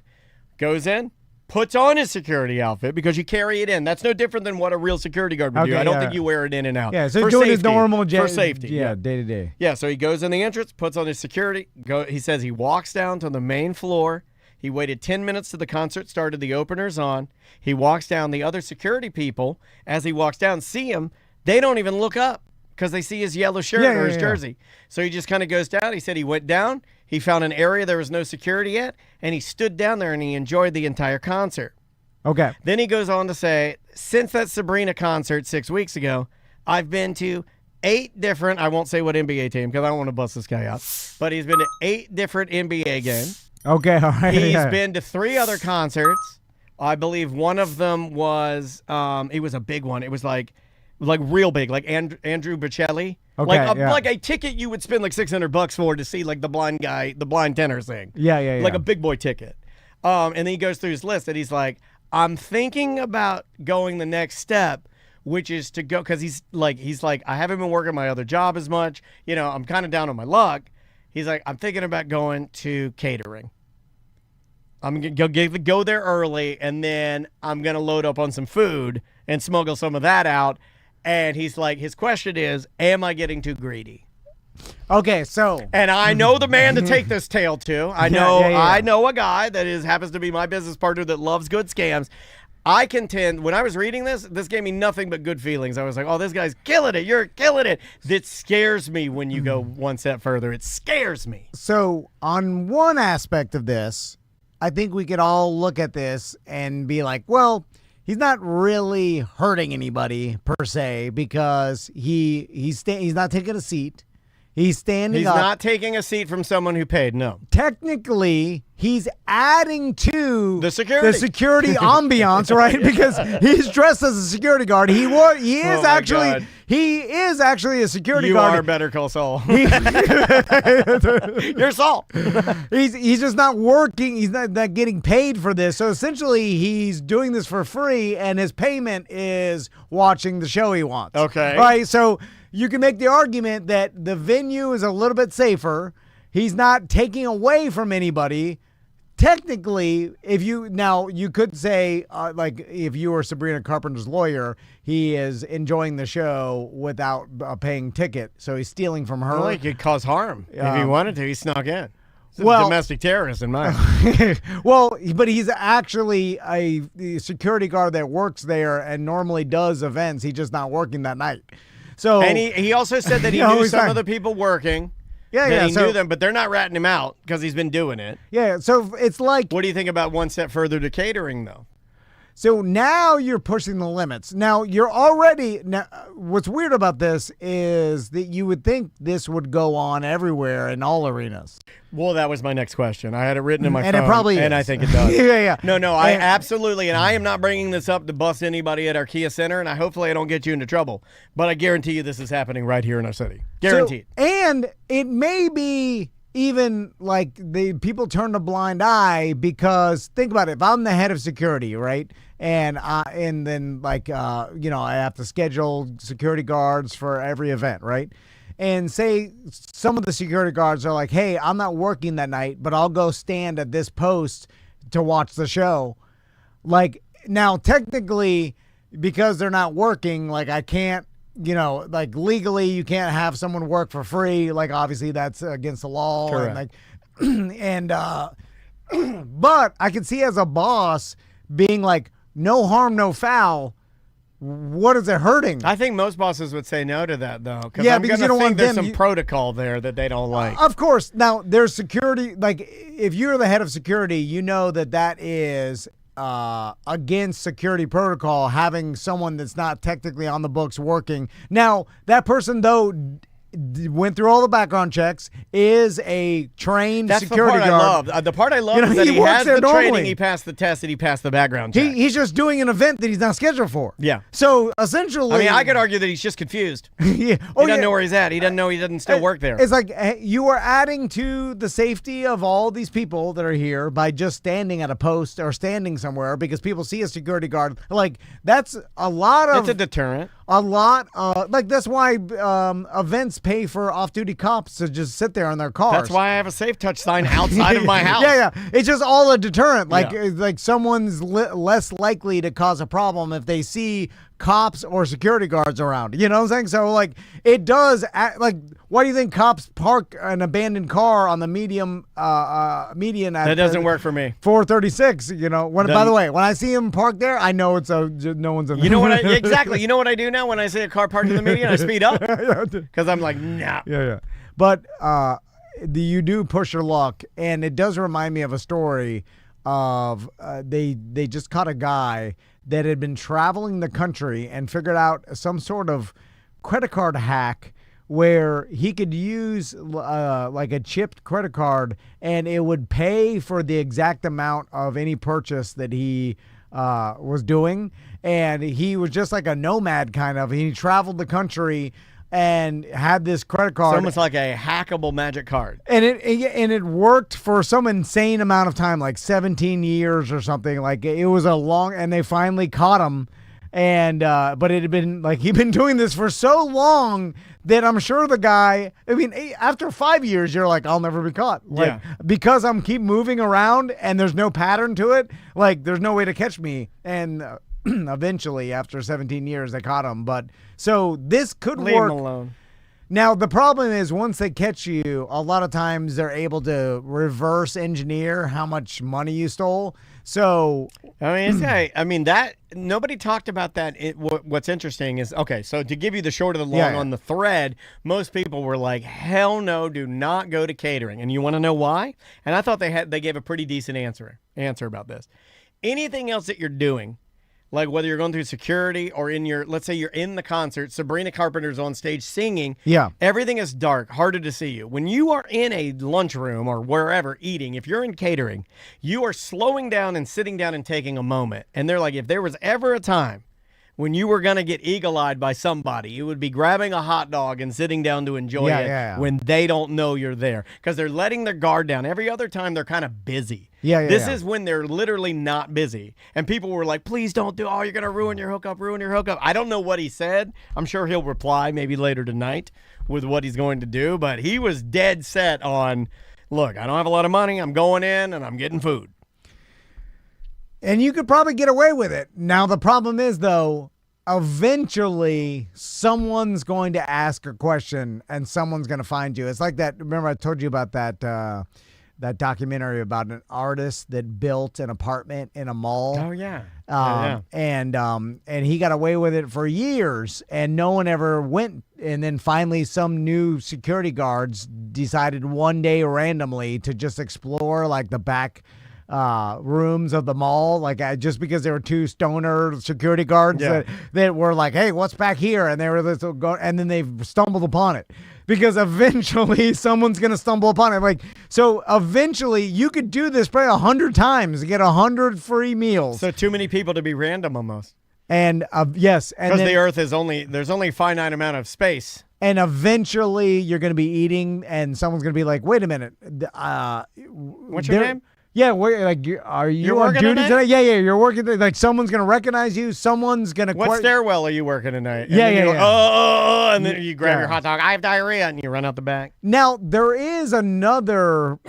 Goes in. Puts on his security outfit because you carry it in. That's no different than what a real security guard would do. I don't think you wear it in and out. Yeah, so for doing safety, his normal for safety. Yeah, day to day. Yeah, so he goes in the entrance, puts on his security. He says he walks down to the main floor. He waited 10 minutes till the concert started. The opener's on. He walks down. The other security people, as he walks down, see him. They don't even look up because they see his yellow shirt or his jersey. So he just kind of goes down. He said he went down. He found an area there was no security yet, and he stood down there and he enjoyed the entire concert. Okay. Then he goes on to say, since that Sabrina concert 6 weeks ago, I've been to 8 different, I won't say what NBA team because I don't want to bust this guy out, but he's been to 8 different NBA games. Okay, all right. He's been to 3 other concerts. I believe one of them was, it was a big one. It was like real big, like Andrew Bocelli. Okay, like a ticket you would spend like $600 for to see like the blind tenor sing. Yeah. Like a big boy ticket. And then he goes through his list and he's like, I'm thinking about going the next step, which is to go, because he's like, I haven't been working my other job as much. You know, I'm kind of down on my luck. He's like, I'm thinking about going to catering. I'm going to go there early, and then I'm going to load up on some food and smuggle some of that out. And he's like, his question is, am I getting too greedy? Okay, so. And I know the man to take this tale to. I know I know a guy that happens to be my business partner that loves good scams. I contend, when I was reading this gave me nothing but good feelings. I was like, oh, this guy's killing it. You're killing it. That scares me when you go one step further. It scares me. So on one aspect of this, I think we could all look at this and be like, well, he's not really hurting anybody per se because he's not taking a seat. He's standing He's up. not taking a seat from someone who paid, no. Technically, he's adding to the security ambiance, right? Because he's dressed as a security guard. He is actually a security guard. You are Better Call Saul. You're Saul. He's just not working. He's not getting paid for this. So essentially, he's doing this for free, and his payment is watching the show he wants. Okay. Right. So you can make the argument that the venue is a little bit safer. He's not taking away from anybody. Technically, you could say, like, if you were Sabrina Carpenter's lawyer, he is enjoying the show without a paying ticket, so he's stealing from her. Well, he could cause harm if he wanted to. He snuck in. He's a domestic terrorist in mine. Well, but he's actually a security guard that works there and normally does events. He's just not working that night. So, and he also said that he knew some of the people working. He knew them, but they're not ratting him out because he's been doing it. Yeah, so it's like... What do you think about one step further to catering, though? So now you're pushing the limits. Now, you're already... Now, what's weird about this is that you would think this would go on everywhere in all arenas. Well, that was my next question. I had it written in my phone. And it probably is. And I think it does. Yeah. No, I absolutely... And I am not bringing this up to bust anybody at our Kia Center, and hopefully I don't get you into trouble. But I guarantee you this is happening right here in our city. Guaranteed. And it may be... Even like the people turn a blind eye because think about it. If I'm the head of security, right, and then like I have to schedule security guards for every event, right, and say some of the security guards are like, hey, I'm not working that night, but I'll go stand at this post to watch the show. Like now, technically, because they're not working, like I can't. Like legally you can't have someone work for free. Like obviously that's against the law. Correct. And but I can see as a boss being like, no harm, no foul. What is it hurting? I think most bosses would say no to that though. Yeah, because you don't want there's them. some protocol there that they don't like. Of course. Now there's security. Like if you're the head of security, you know that is against security protocol, having someone that's not technically on the books working. Now, that person, though, went through all the background checks, is a trained That's security the part guard. I love. The part I love You know, is that he he works has there the normally. training, he passed the test, and he passed the background check. He's just doing an event that he's not scheduled for. Yeah. So essentially, I mean, I could argue that he's just confused. yeah. He doesn't know where he's at. He doesn't know he doesn't still work there. It's like you are adding to the safety of all these people that are here by just standing at a post or standing somewhere because people see a security guard. Like, that's a lot of... It's a deterrent. A lot. Like, that's why events pay for off-duty cops to just sit there in their cars. That's why I have a Safe Touch sign outside of my house. Yeah. It's just all a deterrent. Like, Yeah. like someone's less likely to cause a problem if they see cops or security guards around. You know what I'm saying? So, like, it does. Like, why do you think cops park an abandoned car on the median? That doesn't work for me. 436. You know. By the way, when I see him parked there, I know it's no one's in. You know what? Exactly. You know what I do now when I see a car parked in the median? I speed up because I'm like, nah. Yeah. But you do push your luck, and it does remind me of a story of they just caught a guy that had been traveling the country and figured out some sort of credit card hack where he could use like a chipped credit card, and it would pay for the exact amount of any purchase that he was doing. And he was just like a nomad kind of. He traveled the country and had this credit card. It's almost like a hackable magic card. And it worked for some insane amount of time, like 17 years or something. Like, it was a long, and they finally caught him. And but it had been like he'd been doing this for so long that I'm sure the guy, I mean, after 5 years, you're like, I'll never be caught. Like, because I'm keep moving around and there's no pattern to it. Like, there's no way to catch me. And eventually, after 17 years, they caught him. But so this could Leave work. him alone. Now, the problem is once they catch you, a lot of times they're able to reverse engineer how much money you stole. So, I mean, that nobody talked about that. What's interesting is, okay, so to give you the short of the long on the thread, most people were like, hell no, do not go to catering. And you want to know why? And I thought they gave a pretty decent answer about this. Anything else that you're doing, like whether you're going through security or let's say you're in the concert, Sabrina Carpenter's on stage singing. Yeah. Everything is dark, harder to see you. When you are in a lunchroom or wherever eating, if you're in catering, you are slowing down and sitting down and taking a moment. And they're like, if there was ever a time when you were going to get eagle-eyed by somebody, it would be grabbing a hot dog and sitting down to enjoy it when they don't know you're there. Because they're letting their guard down. Every other time, they're kind of busy. This is when they're literally not busy. And people were like, please don't do, you're going to ruin your hookup. I don't know what he said. I'm sure he'll reply maybe later tonight with what he's going to do. But he was dead set on, look, I don't have a lot of money. I'm going in and I'm getting food. And you could probably get away with it. Now, the problem is, though, eventually someone's going to ask a question and someone's going to find you. It's like that. Remember I told you about that documentary about an artist that built an apartment in a mall. Oh, yeah. And he got away with it for years and no one ever went. And then finally some new security guards decided one day randomly to just explore like the back rooms of the mall, like just because there were two stoner security guards that were like, hey, what's back here? And they were and then they stumbled upon it because eventually someone's going to stumble upon it. Like, so eventually you could do this probably 100 times and get 100 free meals. So too many people to be random almost. And yes. Because the earth is there's only a finite amount of space. And eventually you're going to be eating and someone's going to be like, wait a minute. What's your name? Yeah, are you You're on working duty tonight? Yeah, you're working. Like someone's gonna recognize you. Someone's gonna. What stairwell are you working tonight? Yeah. And then you grab your hot dog. I have diarrhea, and you run out the back. Now there is another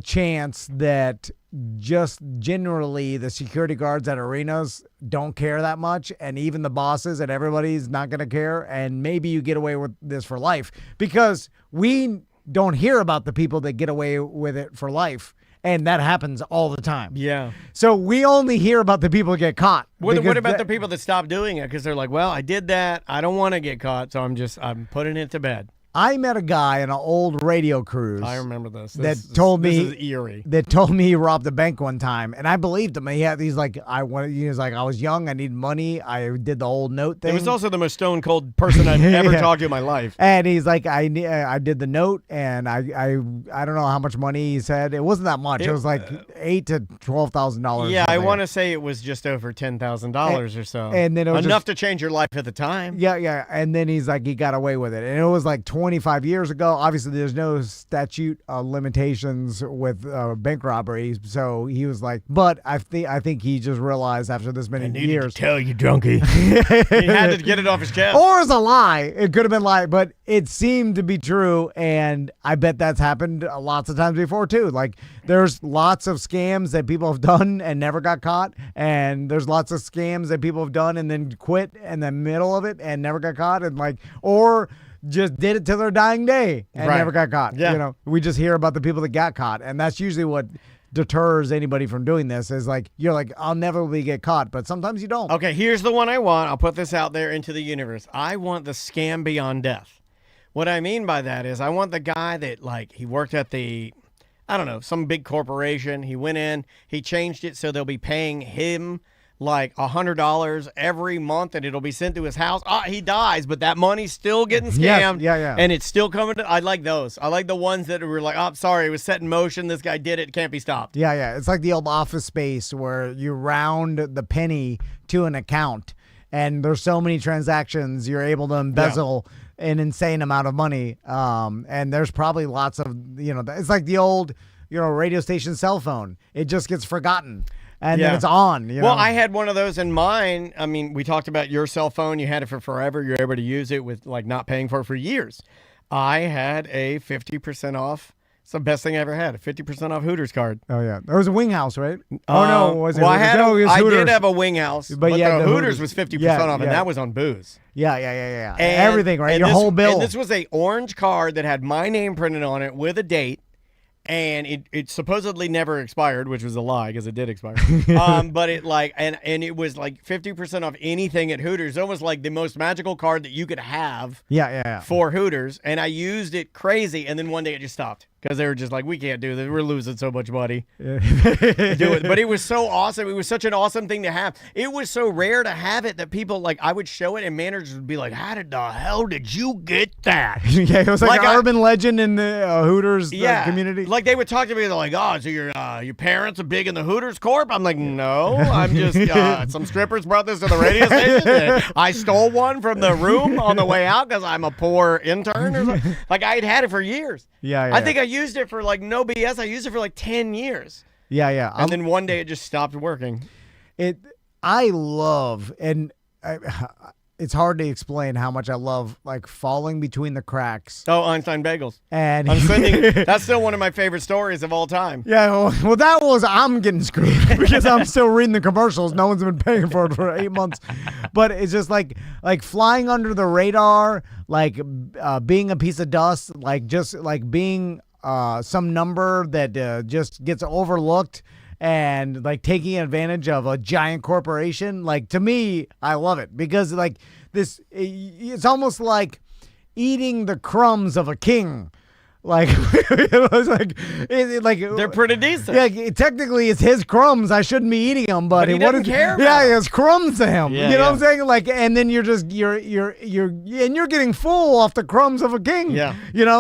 chance that just generally the security guards at arenas don't care that much, and even the bosses and everybody's not gonna care, and maybe you get away with this for life because we don't hear about the people that get away with it for life. And that happens all the time. Yeah. So we only hear about the people that get caught. What about the people that stop doing it? Because they're like, well, I did that. I don't want to get caught. So I'm putting it to bed. I met a guy on an old radio cruise. I remember this. That told me this is eerie. That told me he robbed a bank one time, and I believed him. He's like, I was young, I needed money. I did the old note thing. It was also the most stone cold person I've ever talked to in my life. And he's like, I did the note, and I don't know how much money he said. It wasn't that much. It was like $8,000 to $12,000. Yeah, I want to say it was just over $10,000 or so. And then it was enough to change your life at the time. Yeah. And then he's like, he got away with it, and it was like 25 years ago. Obviously, there's no statute limitations with bank robberies, so he was like, but I think he just realized after this many years. To tell you, drunkie. He had to get it off his chest. Or it's a lie. It could have been lie, but it seemed to be true, and I bet that's happened lots of times before too. Like, there's lots of scams that people have done and never got caught, and there's lots of scams that people have done and then quit in the middle of it and never got caught, and or just did it till their dying day and never got caught. Yeah. We just hear about the people that got caught, and that's usually what deters anybody from doing this. Is like, you're like, I'll never really get caught, but sometimes you don't. Okay, here's the one I want. I'll put this out there into the universe. I want the scam beyond death. What I mean by that is I want the guy that, like, he worked at some big corporation. He went in, he changed it so they'll be paying him like $100 every month, and it'll be sent to his house. He dies, but that money's still getting scammed. Yes, yeah. And it's still coming I like those. I like the ones that were like, sorry, it was set in motion. This guy did it. Can't be stopped. Yeah. It's like the old Office Space where you round the penny to an account, and there's so many transactions you're able to embezzle an insane amount of money. And there's probably lots of, it's like the old, radio station cell phone. It just gets forgotten. And then it's on. Well, I had one of those in mine. I mean, we talked about your cell phone. You had it for forever. You're able to use it with like not paying for it for years. I had a 50% off. It's the best thing I ever had. A 50% off Hooters card. Oh yeah, there was a Wing House, right? Was it? Well, Hooters? I did have a Wing House, but yeah, the Hooters was 50% off, and that was on booze. Yeah. And everything, right? Your whole bill. And this was a orange card that had my name printed on it with a date. And it supposedly never expired, which was a lie because it did expire. But it and it was like 50% off anything at Hooters. Almost like the most magical card that you could have. Yeah. For Hooters, and I used it crazy, and then one day it just stopped because they were just like, we can't do this. We're losing so much money. Do it. But it was so awesome. It was such an awesome thing to have. It was so rare to have it that people, like, I would show it, and managers would be like, how did the hell did you get that? Yeah, it was like an urban legend in the Hooters community. Like, they would talk to me, they're like, so your parents are big in the Hooters Corp? I'm like, no, I'm just, some strippers brought this to the radio station. I stole one from the room on the way out because I'm a poor intern or something. Like, I had it for years. Yeah. I think I used it for, like, no BS. I used it for like 10 years. Yeah. And then one day it just stopped working. I love, and it's hard to explain how much I love, like, falling between the cracks. Oh, Einstein Bagels. And that's still one of my favorite stories of all time. Yeah, well, that was, I'm getting screwed because I'm still reading the commercials. No one's been paying for it for 8 months. But it's just like flying under the radar, like being a piece of dust, like just like being some number that just gets overlooked, and like taking advantage of a giant corporation. Like, to me, I love it because like this, it's almost like eating the crumbs of a king. Like, it's like they're pretty decent. Yeah, technically it's his crumbs. I shouldn't be eating them, but he doesn't care. Yeah, it's crumbs to him. Yeah, you know what I'm saying? Like, and then you're getting full off the crumbs of a king. Yeah.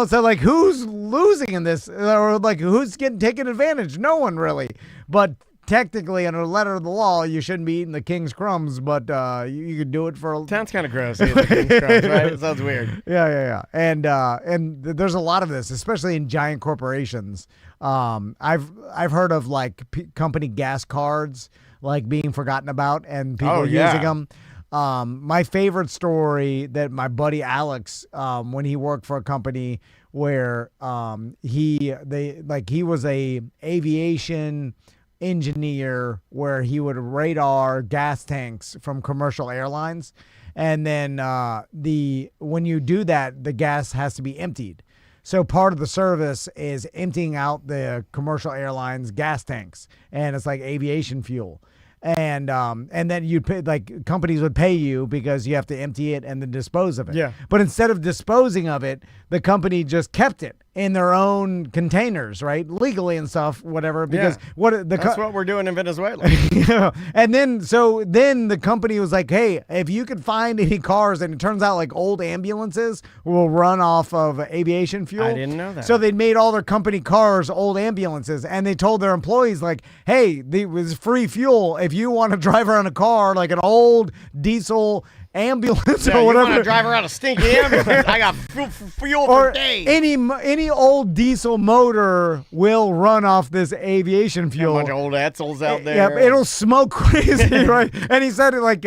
So like, who's losing in this, or like who's getting taken advantage? No one really. But technically, under the letter of the law, you shouldn't be eating the king's crumbs, but you could do it for. Sounds kind of gross. Eating the king's crumbs, right? It sounds weird. Yeah. And there's a lot of this, especially in giant corporations. I've heard of like company gas cards like being forgotten about and people using them. My favorite story that my buddy Alex, when he worked for a company where he was a aviation engineer where he would radar gas tanks from commercial airlines, and then when you do that, the gas has to be emptied. So part of the service is emptying out the commercial airlines gas tanks, and it's like aviation fuel. And then you'd pay, like companies would pay you because you have to empty it and then dispose of it. Yeah. But instead of disposing of it, the company just kept it in their own containers, right? Legally and stuff, whatever. Because that's what we're doing in Venezuela. And then the company was like, hey, if you could find any cars, and it turns out like old ambulances will run off of aviation fuel. I didn't know that. So they made all their company cars old ambulances, and they told their employees like, hey, it was free fuel if you want to drive around a car like an old diesel ambulance or whatever. You want to drive around a stinky ambulance? I got fuel for days. Any old diesel motor will run off this aviation fuel. A bunch of old Etzels out there. Yeah, it'll smoke crazy, right? And he said it like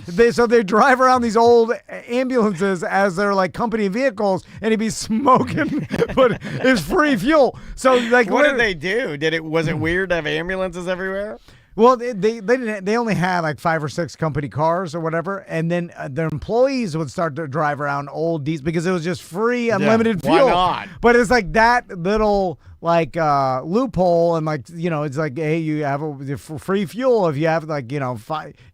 they drive around these old ambulances as their like company vehicles, and he'd be smoking, but it's free fuel. So like, what did they do? Was it weird to have ambulances everywhere? Well, they didn't. They only had like 5 or 6 company cars or whatever, and then their employees would start to drive around old diesel because it was just free, unlimited fuel. Why not? But it's like that little like loophole, and like it's like, hey, you have a free fuel if you have like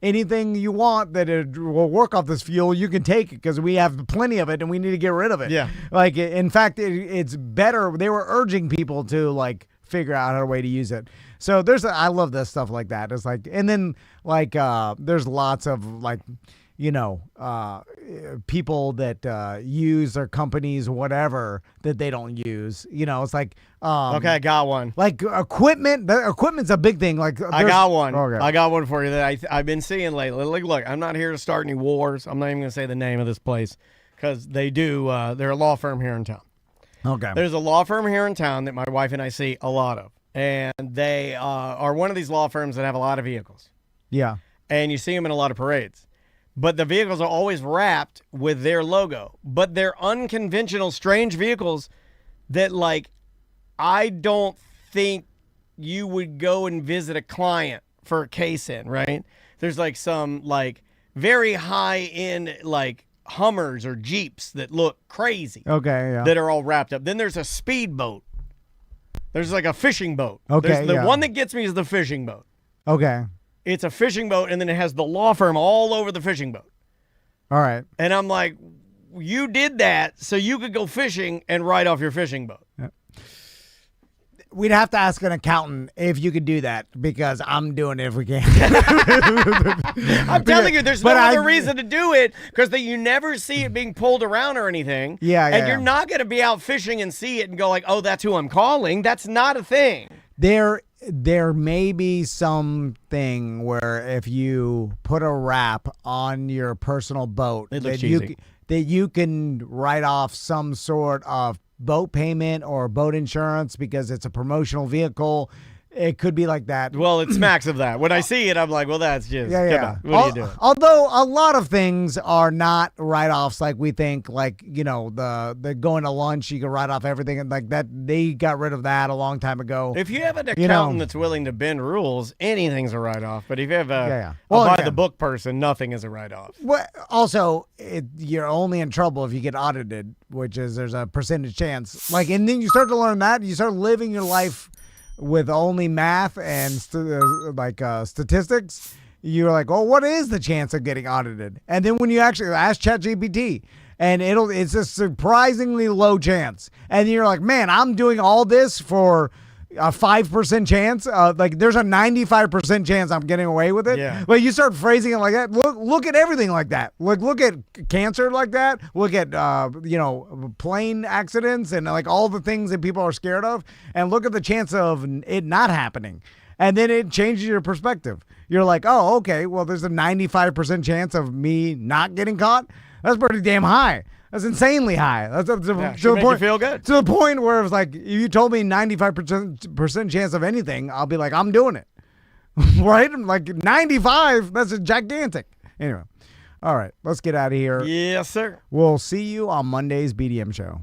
anything you want that it will work off this fuel, you can take it because we have plenty of it and we need to get rid of it. Yeah. Like in fact, it's better. They were urging people to like figure out a way to use it. So I love this stuff like that. It's like, and then like there's lots of like, people that use their companies, whatever, that they don't use. It's like Okay, I got one. Like equipment. The equipment's a big thing. Like I got one. Okay. I got one for you that I've been seeing lately. Look, I'm not here to start any wars. I'm not even going to say the name of this place because they do. They're a law firm here in town. Okay. There's a law firm here in town that my wife and I see a lot of. And they are one of these law firms that have a lot of vehicles. Yeah. And you see them in a lot of parades. But the vehicles are always wrapped with their logo. But they're unconventional, strange vehicles that, like, I don't think you would go and visit a client for a case in, right? There's, like, some, like, very high-end, like, Hummers or Jeeps that look crazy. Okay, yeah. That are all wrapped up. Then there's a speedboat. There's like a fishing boat. Okay, The one that gets me is the fishing boat. Okay. It's a fishing boat, and then it has the law firm all over the fishing boat. All right. And I'm like, you did that so you could go fishing and ride off your fishing boat. Yeah. We'd have to ask an accountant if you could do that because I'm doing it if we can. I'm telling you, there's no other reason to do it because you never see it being pulled around or anything. Yeah, And you're not going to be out fishing and see it and go like, oh, that's who I'm calling. That's not a thing. There may be something where if you put a wrap on your personal boat that you can write off some sort of boat payment or boat insurance because it's a promotional vehicle. It could be like that. Well, it smacks of that. When I see it, I'm like, well, that's just, yeah. What are you doing? Although a lot of things are not write-offs like we think, like, the going to lunch, you can write off everything. And like that, they got rid of that a long time ago. If you have an accountant that's willing to bend rules, anything's a write-off. But if you have a by-the-book person, nothing is a write-off. Well, also, you're only in trouble if you get audited, which is there's a percentage chance. Like, and then you start to learn that, you start living your life with only math and statistics, you're like, oh, what is the chance of getting audited? And then when you actually ask ChatGPT, and it's a surprisingly low chance. And you're like, man, I'm doing all this for a 5% chance. Like there's a 95% chance I'm getting away with it. Yeah. But you start phrasing it like that. Look at everything like that. Look at cancer like that. Look at plane accidents and like all the things that people are scared of, and look at the chance of it not happening. And then it changes your perspective. You're like, oh, okay, well, there's a 95% chance of me not getting caught. That's pretty damn high. That's insanely high. That's to the make point. you feel good. To the point where it's like, if you told me 95% chance of anything, I'll be like, I'm doing it. Right? Like 95, that's gigantic. Anyway. All right, let's get out of here. Yes, sir. We'll see you on Monday's BDM show.